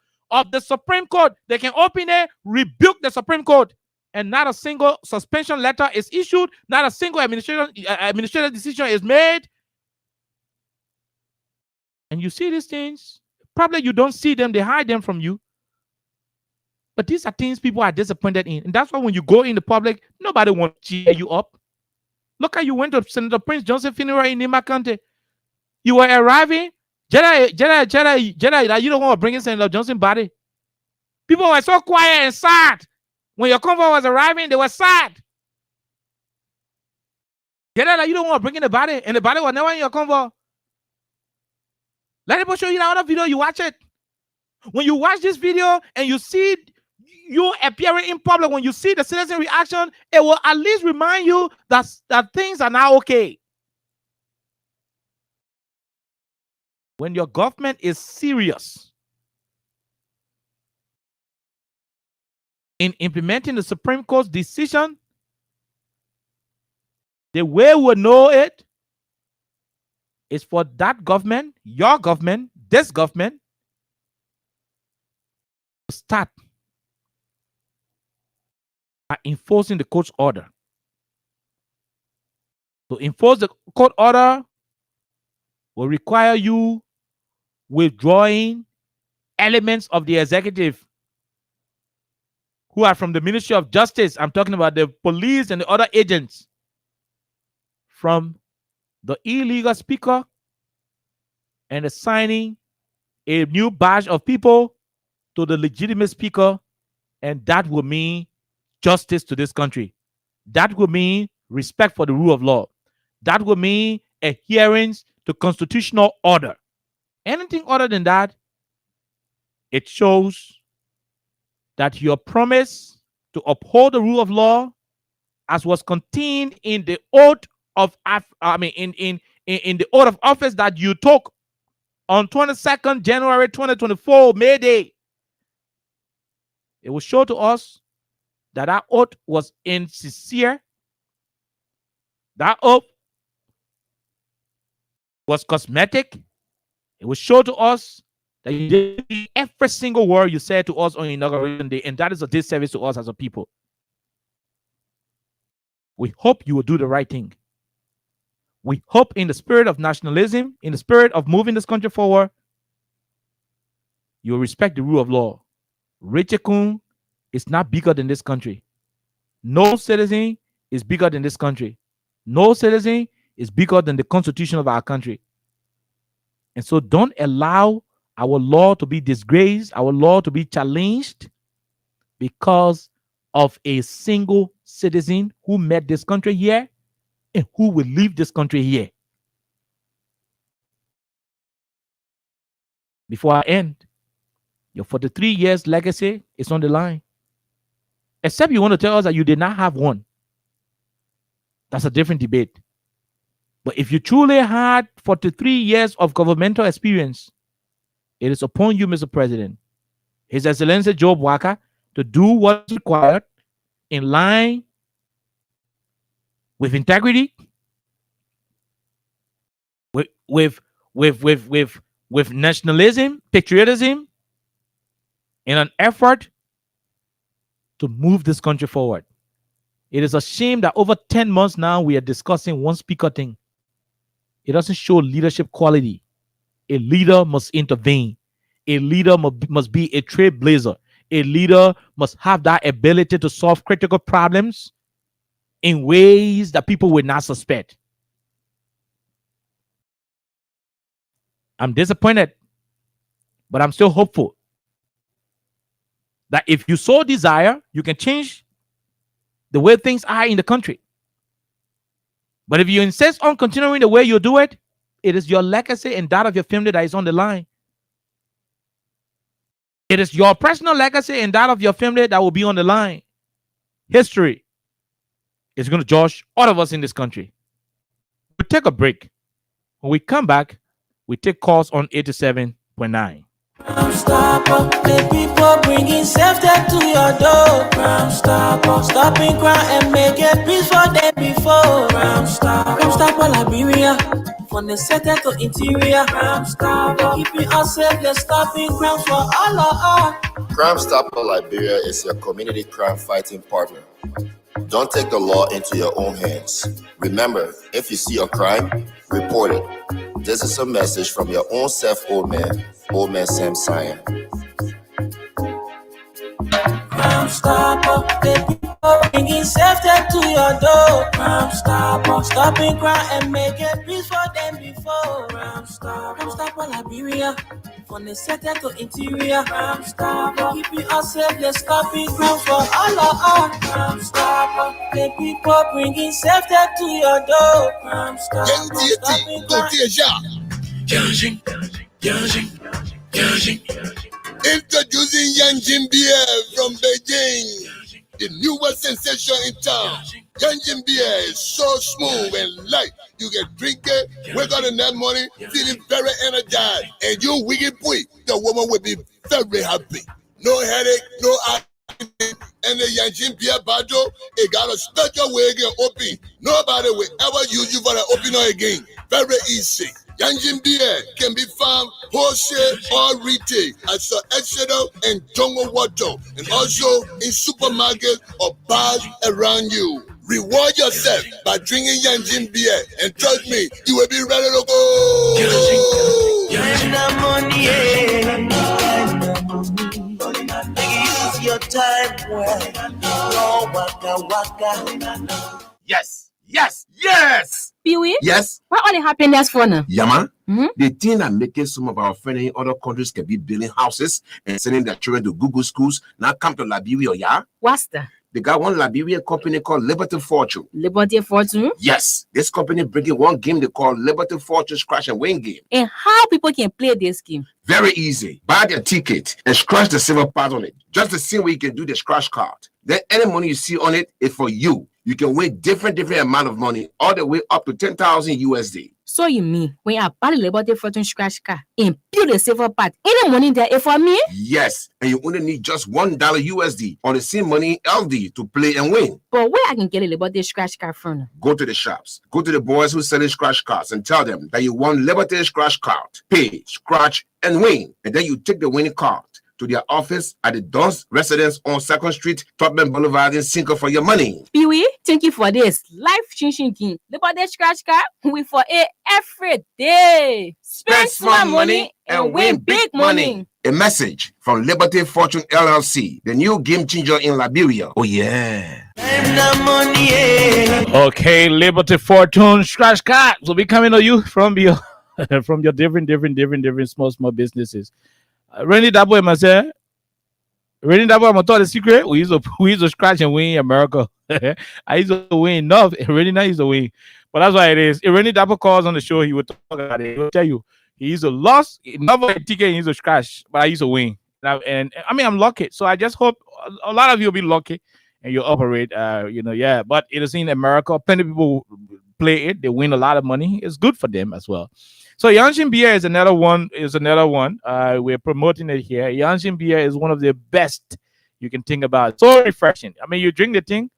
the Supreme Court, they can openly rebuke the Supreme Court, and not a single suspension letter is issued, not a single administrative decision is made. And you see these things, probably you don't see them, they hide them from you. But these are things people are disappointed in. And that's why when you go in the public, nobody wants to cheer you up. Look how you went to Senator Prince Johnson funeral in Nima County. You were arriving, Jedi, you don't want to bring in Senator Johnson's body. People were so quiet and sad. When your convoy was arriving, they were sad. Jedi, you don't want to bring in the body, and the body was never in your convoy. Let me show you the other video, you watch it. When you watch this video and you see you appearing in public, when you see the citizen reaction, it will at least remind you that things are now okay. When your government is serious in implementing the Supreme Court's decision, the way we know it is for that government, your government, this government, to start by enforcing the court's order. To enforce the court order will require you withdrawing elements of the executive who are from the Ministry of Justice. I'm talking about the police and the other agents, from the illegal speaker, and assigning a new batch of people to the legitimate speaker. And that will mean justice to this country. That will mean respect for the rule of law. That will mean adherence to constitutional order. Anything other than that, it shows that your promise to uphold the rule of law, as was contained in the oath of in the oath of office that you took on 22nd January 2024, May Day, it will show to us that that oath was insincere. That oath was cosmetic. It will show to us that you did every single word you said to us on inauguration day, and that is a disservice to us as a people. We hope you will do the right thing. We hope, in the spirit of nationalism, in the spirit of moving this country forward, you will respect the rule of law. Richekun is not bigger than this country. No citizen is bigger than this country. No citizen is bigger than the constitution of our country. And so don't allow our law to be disgraced, our law to be challenged because of a single citizen who made this country here and who will leave this country here. Before I end, your 43 years legacy is on the line. Except you want to tell us that you did not have one. That's a different debate. But if you truly had 43 years of governmental experience, it is upon you, Mr. President, His Excellency Joe Walker, to do what is required in line with integrity, with with with nationalism, patriotism, in an effort to move this country forward. It is a shame that over 10 months now we are discussing one speaker thing. It doesn't show leadership quality. A leader must intervene. A leader must be a trailblazer. A leader must have that ability to solve critical problems in ways that people would not suspect. I'm disappointed, but I'm still hopeful that if you so desire, you can change the way things are in the country. But if you insist on continuing the way you do it, it is your legacy and that of your family that is on the line. It is your personal legacy and that of your family that will be on the line. History is going to judge all of us in this country. We'll take a break. When we come back, we take calls on 87.9. Crime Stopper, the people bringing safety to your door. Crime Stopper, stopping crime and making peace for them before. Crime Stopper, Liberia, from the center to interior. Crime Stopper, keeping us safe, they're stopping crime for all of us. Crime Stopper Liberia is your community crime fighting partner. Don't take the law into your own hands. Remember, if you see a crime, report it. This is a message from your own self, Old Man Sam Cyan. Crime Stopper, the people bringing safety to your door. Crime Stopper, stopping crime and making peace for them before. Crime Stopper, Liberia, from the center to interior. Crime Stopper, keeping us safe, they're stopping crime for all of us. Crime Stopper, the people bringing safety to your door. Crime Stopper, stopping crime. Introducing Yanjin Beer from Beijing, the newest sensation in town. Yanjin Beer is so smooth and light. You can drink it, wake up in that morning, feeling very energized. And you wicked boy, the woman will be very happy. No headache, no accident. And the Yanjin Beer bottle, it got a special way to open. Nobody will ever use you for the opener again. Very easy. Yanjin Beer can be found wholesale or retail at Sir Exeter and Jongo Water, and also in supermarkets or bars around you. Reward yourself by drinking Yanjin Beer, and trust me, you will be ready to go. Use your time well. Yes. Peewee? Yes. What all the happiness for now? Yama. Mhm. The thing that making some of our friends in other countries can be building houses and sending their children to Google schools now come to Liberia, yeah? What's that? They got one Liberian company called Liberty Fortune. Liberty Fortune? Yes, this company bringing one game they call Liberty Fortune Scratch and Win game. And how people can play this game? Very easy. Buy their ticket and scratch the silver part on it. Just the same way you can do the scratch card. Then any money you see on it is for you. You can win different amount of money, all the way up to 10,000 USD. So you mean when I buy the Liberty Fortune scratch card and build the silver part, any money there is for me? Yes, and you only need just $1 USD on the same money LD to play and win. But where I can get a Liberty scratch card from? Go to the shops. Go to the boys who selling scratch cards and tell them that you want Liberty scratch card. Pay, scratch, and win. And then you take the winning card to their office at the Don's residence on 2nd Street, Topman Boulevard in Cinco for your money. Peewee, thank you for this life-changing game. Liberty scratch card, we for it every day. Spend small money and win big money. A message from Liberty Fortune LLC, the new game changer in Liberia. Oh yeah. Okay, Liberty Fortune scratch card will be coming to you from your from your different small businesses. Randy Dabo Emase, Reading that, I'm gonna tell the secret. We used to scratch and win America. I used to win enough. Really not used to win, but that's why it is. If Randy Dapper calls on the show, he would talk about it. He will tell you he used to lost never a ticket. He used to scratch, but I used to win. And I mean I'm lucky. So I just hope a lot of you will be lucky and you operate. Yeah. But it is in America. Plenty of people play it. They win a lot of money. It's good for them as well. So Yanshin beer is another one. We're promoting it here. Yanshin beer is one of the best you can think about. So refreshing. I mean, you drink the thing.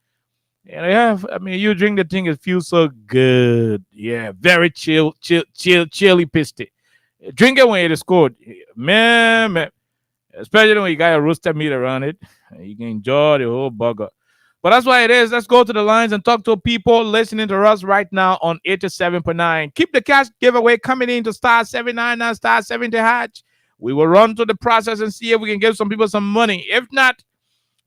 Yeah, I mean, you drink the thing. It feels so good. Yeah, very chilly pisty. Drink it when it is cold, man. Especially when you got a roasted meat around it, you can enjoy the whole burger. But that's why it is. Let's go to the lines and talk to people listening to us right now on 87.9. Keep the cash giveaway coming in to star 799 star 70 hatch. We will run through the process and see if we can give some people some money. If not,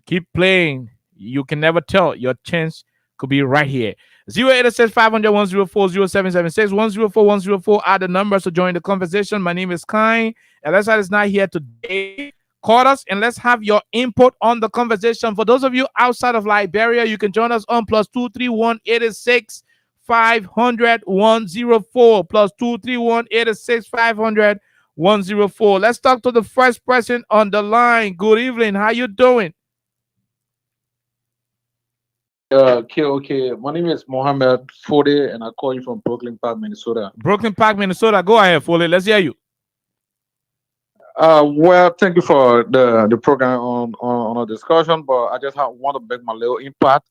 keep playing. You can never tell. Your chance could be right here. 0886 500 104 0776 104 104 are the numbers to join the conversation. My name is Kai. Alessa is not here today. Call us and let's have your input on the conversation. For those of you outside of Liberia, you can join us on +231 86 500 104 +231 86 500 104. Let's talk to the first person on the line. Good evening. How you doing? KOK. My name is Mohammed Fode, and I call you from Brooklyn Park, Minnesota. Brooklyn Park, Minnesota. Go ahead, Foley. Let's hear you. Well, thank you for the program on our discussion, but I just want to make my little impact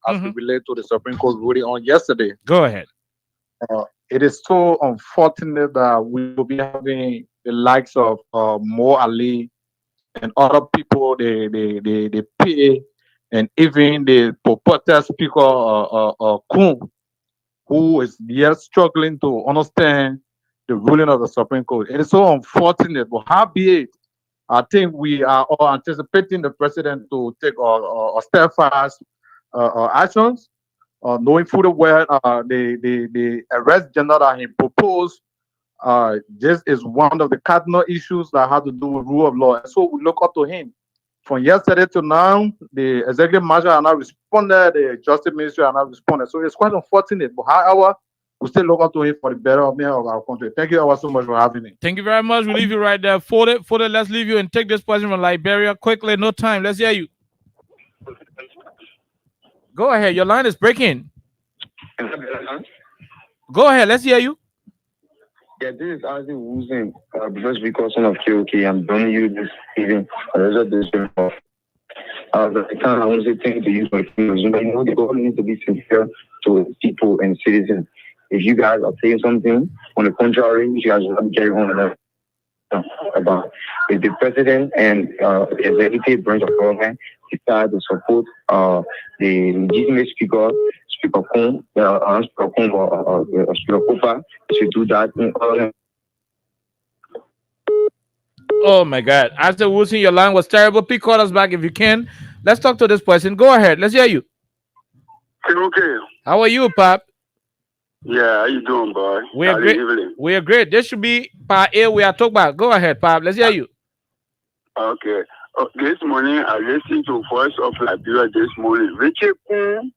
as we relate to the Supreme Court ruling on yesterday. Go ahead. It is so unfortunate that we will be having the likes of Mo Ali and other people they pay, and even the purported speaker Kun, who is yet struggling to understand the ruling of the Supreme Court. It is so unfortunate, but how be it? I think we are all anticipating the president to take steadfast actions, knowing fully well the arrest general that he proposed. This is one of the cardinal issues that have to do with rule of law, and so we look up to him. From yesterday to now, the executive marshal are not responded, the justice ministry are not responded. So it's quite unfortunate. But however, we still look up to him for the betterment of our country. Thank you all so much for having me. Thank you very much. We leave you right there. Fode, let's leave you and take this person from Liberia quickly. No time. Let's hear you. Go ahead. Your line is breaking. Go ahead. Let's hear you. Yeah, this is Ozzy Wuzin, just because of KOK. I'm joining you this evening. The time I want to say thank you to you for the you know the government needs to be sincere to people and citizens. If you guys are saying something on the contrary, you guys will carry on about if the president and the executive branch of government decide to support the legitimate speaker, Speaker Kun, Speaker Kun or Speaker Kofa, should do that in order. Oh my God. After Wilson, your line was terrible. Please call us back if you can. Let's talk to this person. Go ahead. Let's hear you. Okay. How are you, Pop? Yeah, how you doing, boy? We are great. We are great. This should be part A we are talking about. Go ahead, Pop. Let's hear you. Okay. This morning, I listened to Voice of Liberia this morning. Richard Kun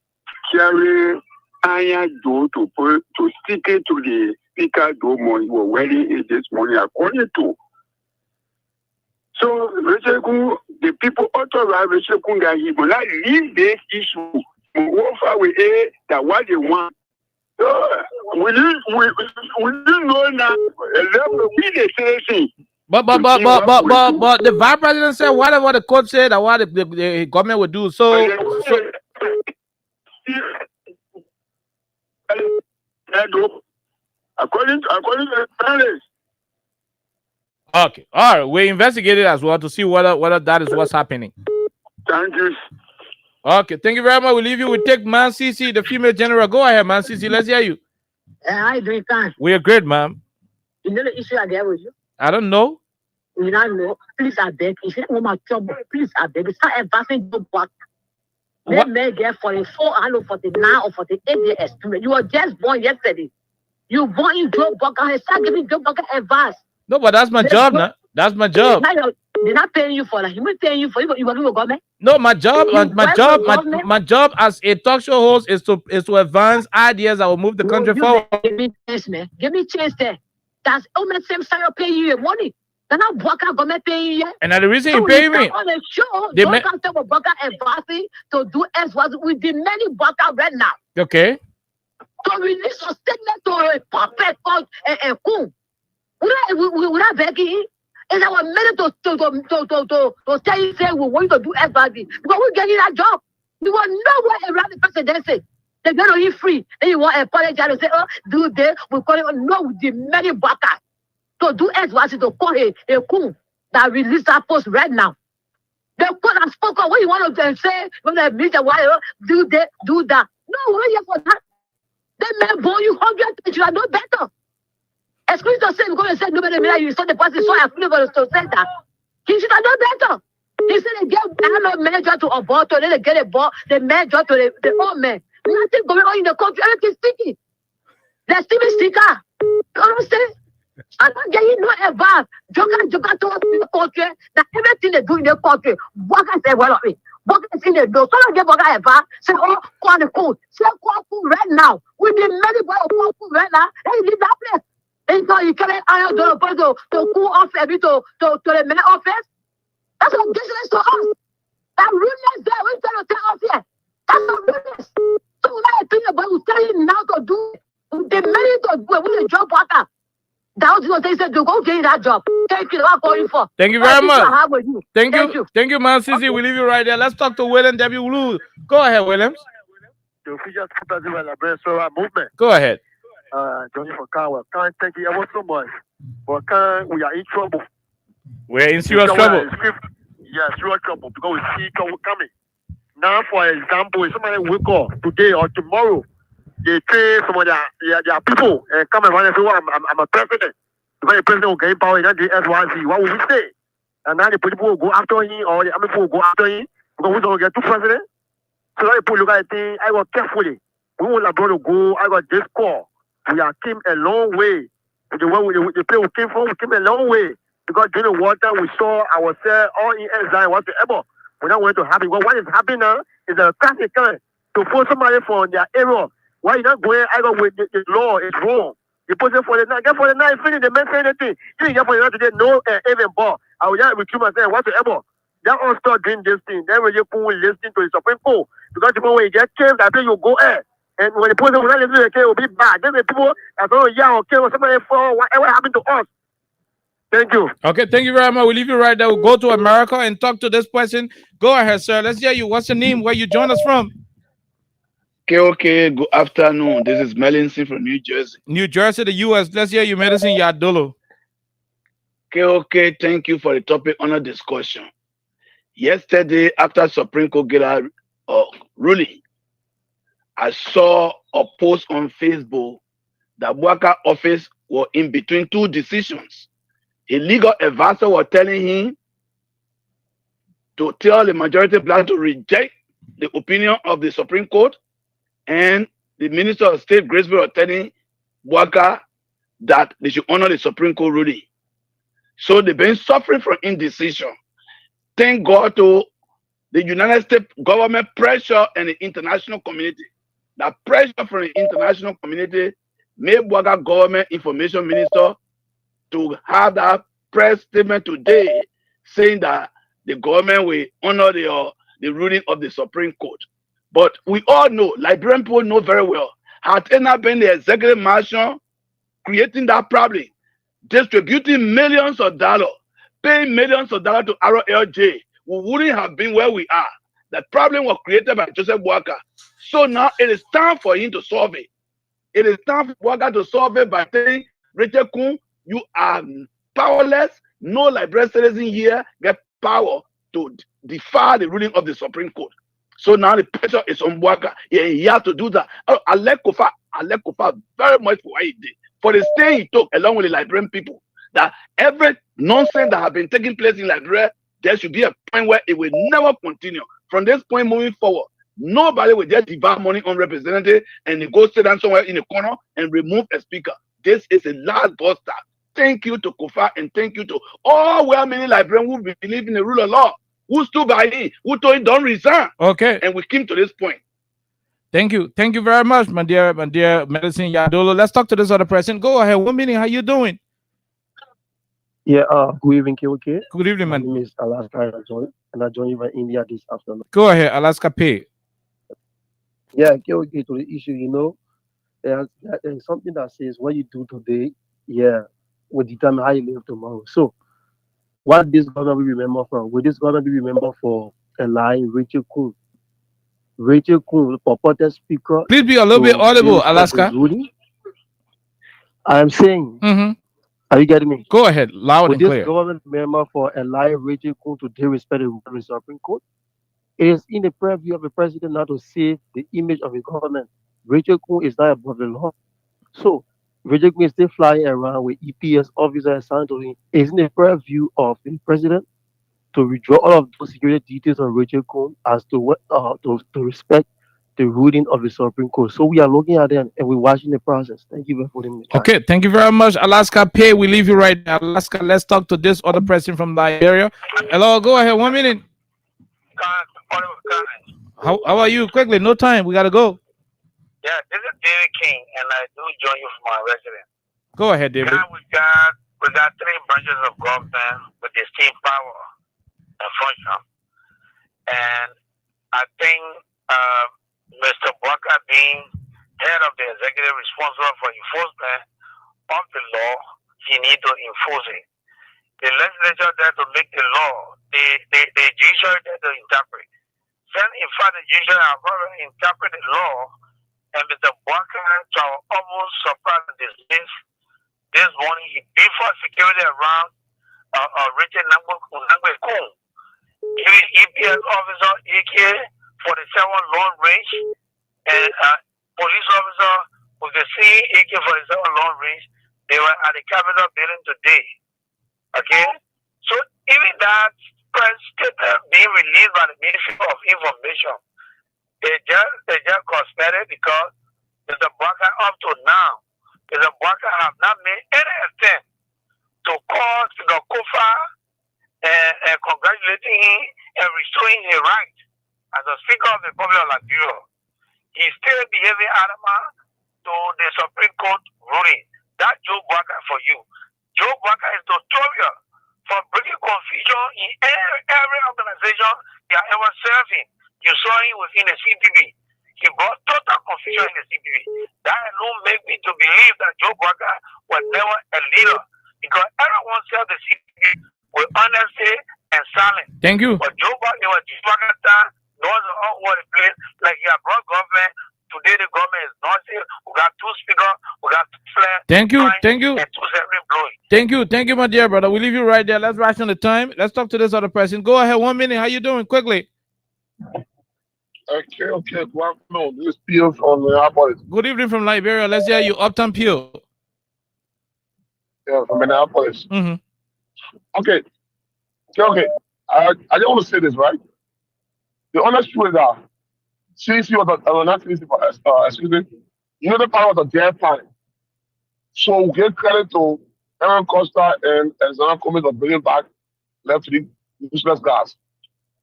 carry iron door to stick it to the speaker door money were wearing it this morning according to. So Richard Kun, the people authorized Richard Kun that he will not leave this issue. Go far with it that what they want. So we know now we the citizen. But the vice president said whatever the court said and what the government would do. So according to the parents. Okay. All right. We investigated as well to see whether that is what's happening. Thank you. Okay. Thank you very much. We leave you. We take Man CC, the female general. Go ahead, Man CC. Let's hear you. How you doing, Khan? We are great, ma'am. You know the issue I get with you? I don't know. You don't know. Please, I beg. You shouldn't want my trouble. Please, I beg. Start advancing your back. Let me get 44, 49 or 48 years experience. You were just born yesterday. You born in Joe Bucker and start giving Joe Bucker advice. No, but that's my job now. That's my job. Now They're not paying you for that. He not paying you for you. You working with government? No, my job, You my work job, with my, government? my job as a talk show host is to advance ideas that will move the country forward. Give me chance, man. Give me chance there. That's all my same salary paying you your money. They're not working government paying you. And the reason So you when pay you me, come on the show, they don't come to Baka advancing to do as was with the many Baka right now. okay. So release a statement to a puppet called a coon. We're not begging. It's our minute to tell you say we want to do everybody because we're getting that job. You want nowhere around the presidency. They're going to eat free. Then you want to apologize and say, oh, do this. We call it no, the many backers. To do everybody to call a coon that release that post right now. The court has spoken. What you want to say? You want to meet the wire, do that, do that. No, we're here for that. They may born you 100 you are no better. Excuse to say, because they said nobody made you saw the person so affordable to say that. He should have done better. He said they get a manager to abort, then they get a ball, the manager to the old man. Nothing going on in the country, everything's sticky. They're still sticker. You understand? I'm not getting no advice. Joker to the country, that everything they do in the country, workers say, well, workers in the door. So I get worker advice, say, oh, call the code. Say, call food right now. We need many boys call food right now. They leave that place. And so you can't hire the person to cool off every to the main office. That's what business to us. That rudeness there, we trying to take off here. That's not rudeness. So when I think about we tell you now to do it, the money to do it with a job worker. That was what they said to go get that job. Thank you. I'm calling for. Thank you very much. Thank Thank you. Thank you, man. Sissy, we'll leave you right there. Let's talk to William W. Blue. Go ahead, Williams. The official movement. Go ahead. Johnny for Kawa. Can't thank you ever so much. But we are in trouble. We're in serious trouble. Yeah, serious trouble because we see trouble coming. Now, for example, if somebody wake up today or tomorrow, they train some of their people and come around and say, well, I'm a president. If the president will get power in the SYC, what will we say? And now the people will go after him or the army people will go after him because we don't get two presidents. So now people look at the thing, I got carefully. We won't allow to go, I got this call. We have came a long way. The way the place we came from, we came a long way. Because during the war time, we saw ourselves all in exile whatsoever. We're not going to happen. Because what is happening now is a classic time to force somebody from their error. Why you not going either with the law is wrong. You put it for the night. Get for the night, finish the man saying anything. You didn't get for the night today, no even ball. I will just recruit myself whatsoever. They all start doing this thing. Then when you listen to the Supreme Court. Because the moment you get killed, I think you go ahead. And when the person will not listen to the case, it will be bad. Then the people that don't yeah or kill or somebody for whatever happened to us. Thank you. Okay, thank you very much. We'll leave you right there. We'll go to America and talk to this person. Go ahead, sir. Let's hear you. What's your name? Where you join us from? KOK, good afternoon. This is Melinson from New Jersey. New Jersey, the U.S. Let's hear you, Medicine Yadolo. KOK, thank you for the topic under discussion. Yesterday, after Supreme Court get a ruling, I saw a post on Facebook that Waka office was in between two decisions. A legal advisor was telling him to tell the majority black to reject the opinion of the Supreme Court, and the Minister of State, Graceville, was telling Waka that they should honor the Supreme Court ruling. So they've been suffering from indecision. Thank God to the United States government pressure and the international community. The pressure from the international community made Waka government information minister to have that press statement today saying that the government will honor the ruling of the Supreme Court. But we all know, Liberian people know very well, had it not been the executive marshal creating that problem, distributing millions of dollars, paying millions of dollars to RLJ, we wouldn't have been where we are. The problem was created by Joseph Waka. So now it is time for him to solve it. It is time for Waka to solve it by saying, Richard Kun, you are powerless. No Liberian citizen here get power to defy the ruling of the Supreme Court. So now the pressure is on Waka. He has to do that. I like Kofa very much for what he did. For the stand he took along with the Liberian people, that every nonsense that has been taking place in Liberia, there should be a point where it will never continue. From this point moving forward, nobody will just divide money on representative and go sit down somewhere in the corner and remove a speaker. This is a last buster. thank you to Kofa and thank you to all well-meaning Liberians who believe in the rule of law, who stood by him, who told him don't resign. Okay. And we came to this point. Thank you. Thank you very much, my dear Medicine Yadolo. Let's talk to this other person. Go ahead. 1 minute. How you doing? Yeah, good evening, KOK. Good evening, My man. name is Alaska, and I joined you from India this afternoon. Go ahead, Alaska Pay. Yeah, KOK, to the issue, there's something that says what you do today, will determine how you live tomorrow. So, what this government will remember from? Will this government be remembered for allowing Rachel Kuhn, purported speaker? Please be a little bit audible, Alaska. I'm saying, are you getting me? Go ahead, loud and Will clear. this government member for allowing Rachel Kuhn to disrespect the Supreme Court? It is in the purview of the president now to save the image of the government. Rachel Kuhn is not above the law. So, Rachel Kuhn is still flying around with EPS officers assigned to him. It's in the purview of the president to withdraw all of those security details on Rachel Kuhn as to what to respect the ruling of the Supreme Court. So we are looking at them and we're watching the process. Thank you for putting me. Okay, thank you very much, Alaska Pay. We leave you right now. Alaska, let's talk to this other person from Liberia. Hello, go ahead. 1 minute. How are you? Quickly, no time. We gotta go. Yeah, this is David King, and I do join you from my residence. Go ahead, David. We got three branches of government with distinct power and function, and I think Mr. Walker being head of the executive responsible for enforcement of the law, he need to enforce it. The legislature there to make the law, the judiciary there to interpret. Then, in fact, the judiciary have already interpreted the law, and Mr. Walker to almost surprise and dismiss this morning. He beefed for security around Richard Nangwe Kun, EPS officer, AK 47 long range, and police officer with the same AK 47 long range. They were at the Capitol building today. Okay? So even that press statement being released by the Ministry of Information, they just cosmetic because Mr. Walker up to now, Mr. Walker have not made any attempt to call the Kofa and congratulating him and restoring his right as a Speaker of the Republic of Liberia. He's still behaving adamant to the Supreme Court ruling. That's Joe Walker for you. Joe Walker is notorious for bringing confusion in every organization he has ever served in. You saw him within the CPB. He brought total confusion in the CPB. That alone make me to believe that Joe Walker was never a leader, because everyone said the CPB with honesty and silence. Thank you. But Joe Walker time, those are all over the place. Like he had brought government. Today the government is nothing. We got two speakers. We got two flags. Thank you. Thank you. And two separate blowing. Thank you. Thank you, my dear brother. We leave you right there. Let's ration the time. Let's talk to this other person. Go ahead. 1 minute. How you doing? Quickly. Okay. Well, this is Peel from Minneapolis. Good evening from Liberia. Let's hear you. Uptown Peel. Yeah, from Minneapolis. Mm-hmm. Okay. I just want to say this, right? The honest truth is that CC was not excuse me. You know the power of the dead planet. So we give credit to Aaron Costa and Zana Combs for bringing back left to the useless guys.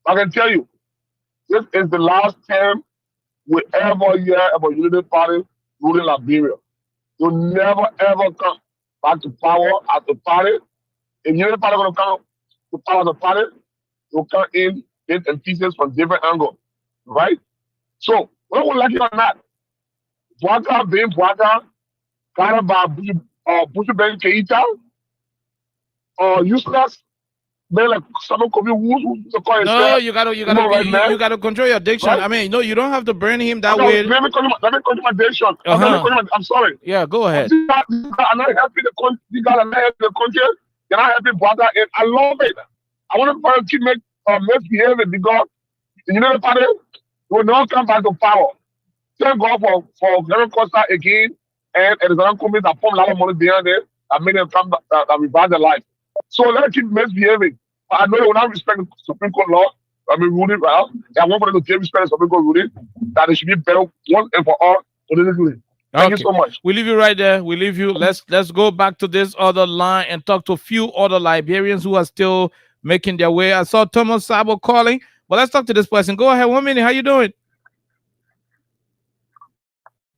I can tell you, this is the last time we ever hear about Unity Party ruling Liberia. You'll never ever come back to power as a party. If Unity Party going to come to power as a party, you'll come in bits and pieces from different angles, right? So, whether we like it or not, Bwaka being Bwaka, guided by Bush Ben Keita, or useless, men like someone could be who's the call No, you gotta control your diction. Right? I mean, no, you don't have to burn him that way. Let me control my diction. I'm sorry. Yeah, go ahead. These guys are not helping the country. These guys are not helping the country. They're not helping Bwaka, and I love it. I want to keep misbehaving because the United Party will not come back to power. Thank God for Gary Costa again, and there's other companies that pump a lot of money behind there that made them come that revive their life. So let's keep misbehaving. I know they will not respect the Supreme Court law. I mean, ruling right. I want them to give respect to the Supreme Court ruling that it should be better once and for all politically. Thank you so much. We leave you right there. We leave you. Let's go back to this other line and talk to a few other Liberians who are still making their way. I saw Thomas Sabo calling, but let's talk to this person. Go ahead. 1 minute. How you doing?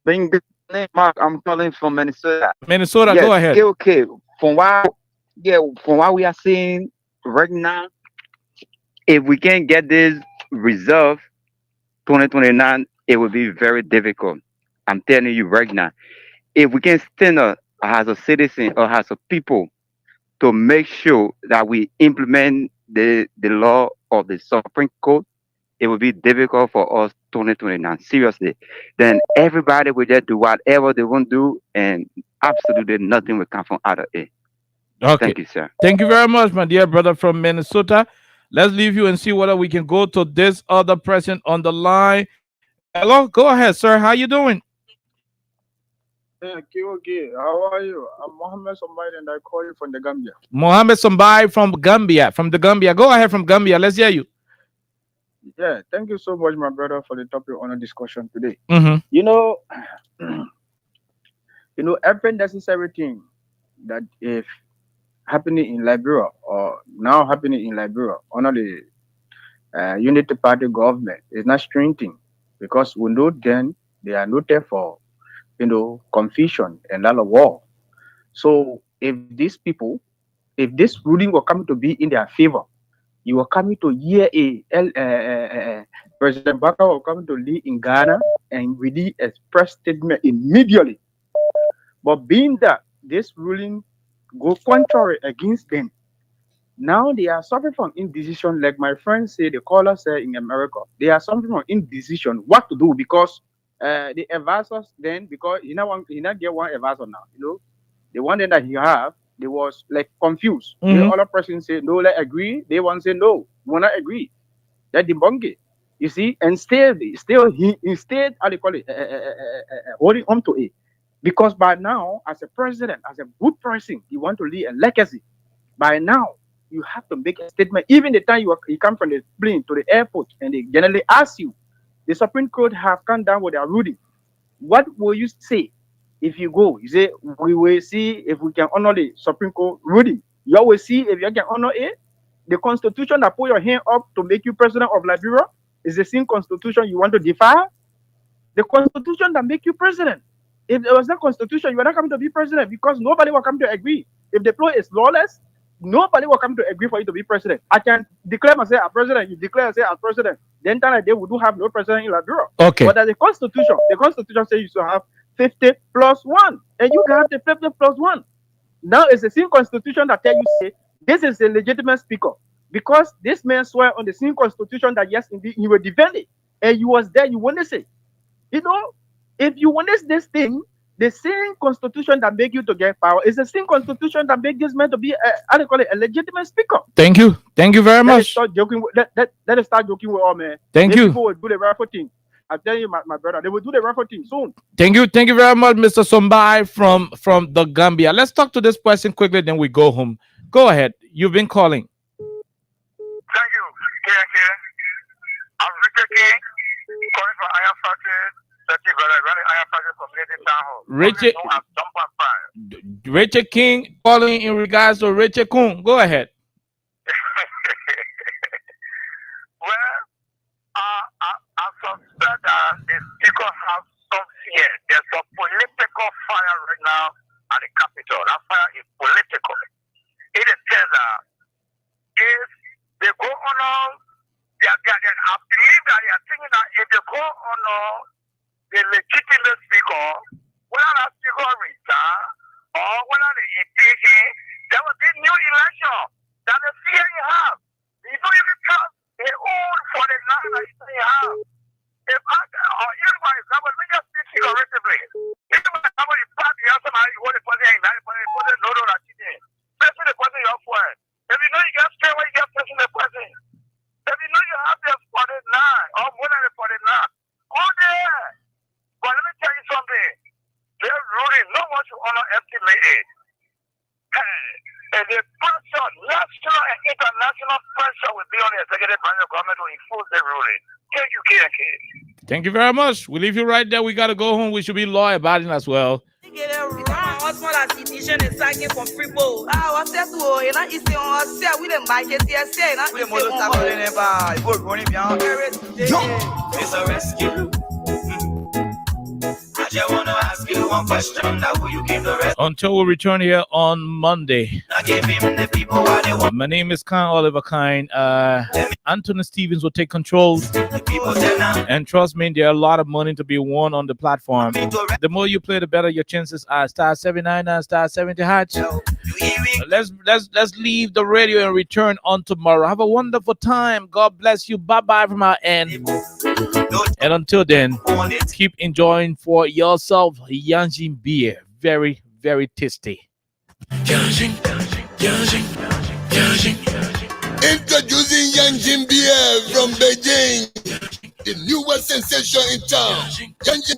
Being good name, Mark. I'm calling from Minnesota. Minnesota. Yes, Go ahead. KOK. From what we are seeing right now, if we can get this resolved 2029, it will be very difficult. I'm telling you right now. If we can stand up as a citizen or as a people to make sure that we implement the law of the Supreme Court, it will be difficult for us 2029. Seriously. Then everybody will just do whatever they want to do, and absolutely nothing will come from out of it. Okay. Thank you, sir. Thank you very much, my dear brother from Minnesota. Let's leave you and see whether we can go to this other person on the line. Hello. Go ahead, sir. How you doing? Yeah, KOK, how are you? I'm Mohammed Sombaid and I call you from the Gambia. Mohammed Sombai from Gambia. From the Gambia. Go ahead from Gambia. Let's hear you. Yeah, thank you so much, my brother, for the topic on the discussion today. Mm-hmm. You know, every necessary thing that if happening in Liberia or now happening in Liberia under the unity party government is not strengthening because we know then they are noted for confusion and a lot of war. So if these people, if this ruling were coming to be in their favor, you were coming to hear President Baka were coming to lead in Ghana and really express statement immediately. But being that this ruling go contrary against them, now they are suffering from indecision. Like my friend said, the caller said in America, they are suffering from indecision what to do because the advisors then because he not get one advisor now. The one that he have, they was like confused. The Mhm. other person said no, let's agree. They one say no, we will not agree. That debunk it. You see, and still he instead how they call it holding on to it. Because by now, as a president, as a good person, you want to leave a legacy. By now, you have to make a statement. Even the time you come from the plane to the airport and they generally ask you, the Supreme Court have come down with their ruling. What will you say if you go? You say, we will see if we can honor the Supreme Court ruling. You will see if you can honor it. The constitution that put your hand up to make you president of Liberia is the same constitution you want to defy. The constitution that make you president. If there was no constitution, you are not coming to be president because nobody will come to agree. If the law is lawless, nobody will come to agree for you to be president. I can declare myself a president. You declare yourself as president. Then they will do have no president in Liberia. Okay. But the constitution says you should have 50 plus 1. And you can have the 50 plus 1. Now it's the same constitution that tell you say this is a legitimate speaker. Because this man swear on the same constitution that yes, indeed, you were defending. And you was there, you want to say. If you want this thing, the same constitution that make you to get power is the same constitution that make this man to be a legitimate speaker. Thank you. Thank you very Let us much. start joking with let us start joking with all man. Thank you. People will do the rifle thing. I tell you, my brother, they will do the rifle thing soon. Thank you. Thank you very much, Mr. Sombai from the Gambia. Let's talk to this person quickly, then we go home. Go ahead. You've been calling. Thank you. I'm Richard King, calling from Iron Factory. Richard King calling in regards to Richard Kun. Go ahead. Well, I suspect that the speaker has some fear. There's a political fire right now at the Capitol. That fire is political. It is said that if they go on, I believe that they are thinking that if they go on the legitimate speaker, whether that speaker return or whether they impeach him, there will be new election. That's the fear you have. You don't even trust the old for the land that you have. If I, or even for example, let me just speak figuratively. If for example, you pass the answer, you want to put it in, you put it no, that you did. Person the person you're for. If you know you get straight away, you get person the person. If you know you have the 49 or more than the 49, go there. But let me tell you something. They're ruling no one should honor estimate it. And the pressure, national and international pressure will be on the executive branch of government to enforce the ruling. Thank you, KK. Thank you very much. We leave you right there. We got to go home. We should be law abiding as well. It's a rescue. I just wanna ask you one question. Now who you give the rest? Until we return here on Monday. I give him the people what they want. My name is Khan Oliver Kine. Anthony Stevens will take control. And trust me, there are a lot of money to be won on the platform. The more you play, the better your chances are. Star 79 and star 70 hatch. Let's leave the radio and return on tomorrow. Have a wonderful time. God bless you. Bye-bye from our end. And until then, keep enjoying for yourself Yanjin beer. Very, very tasty. Introducing Yanjin beer from Beijing, the newest sensation in town. Yanjin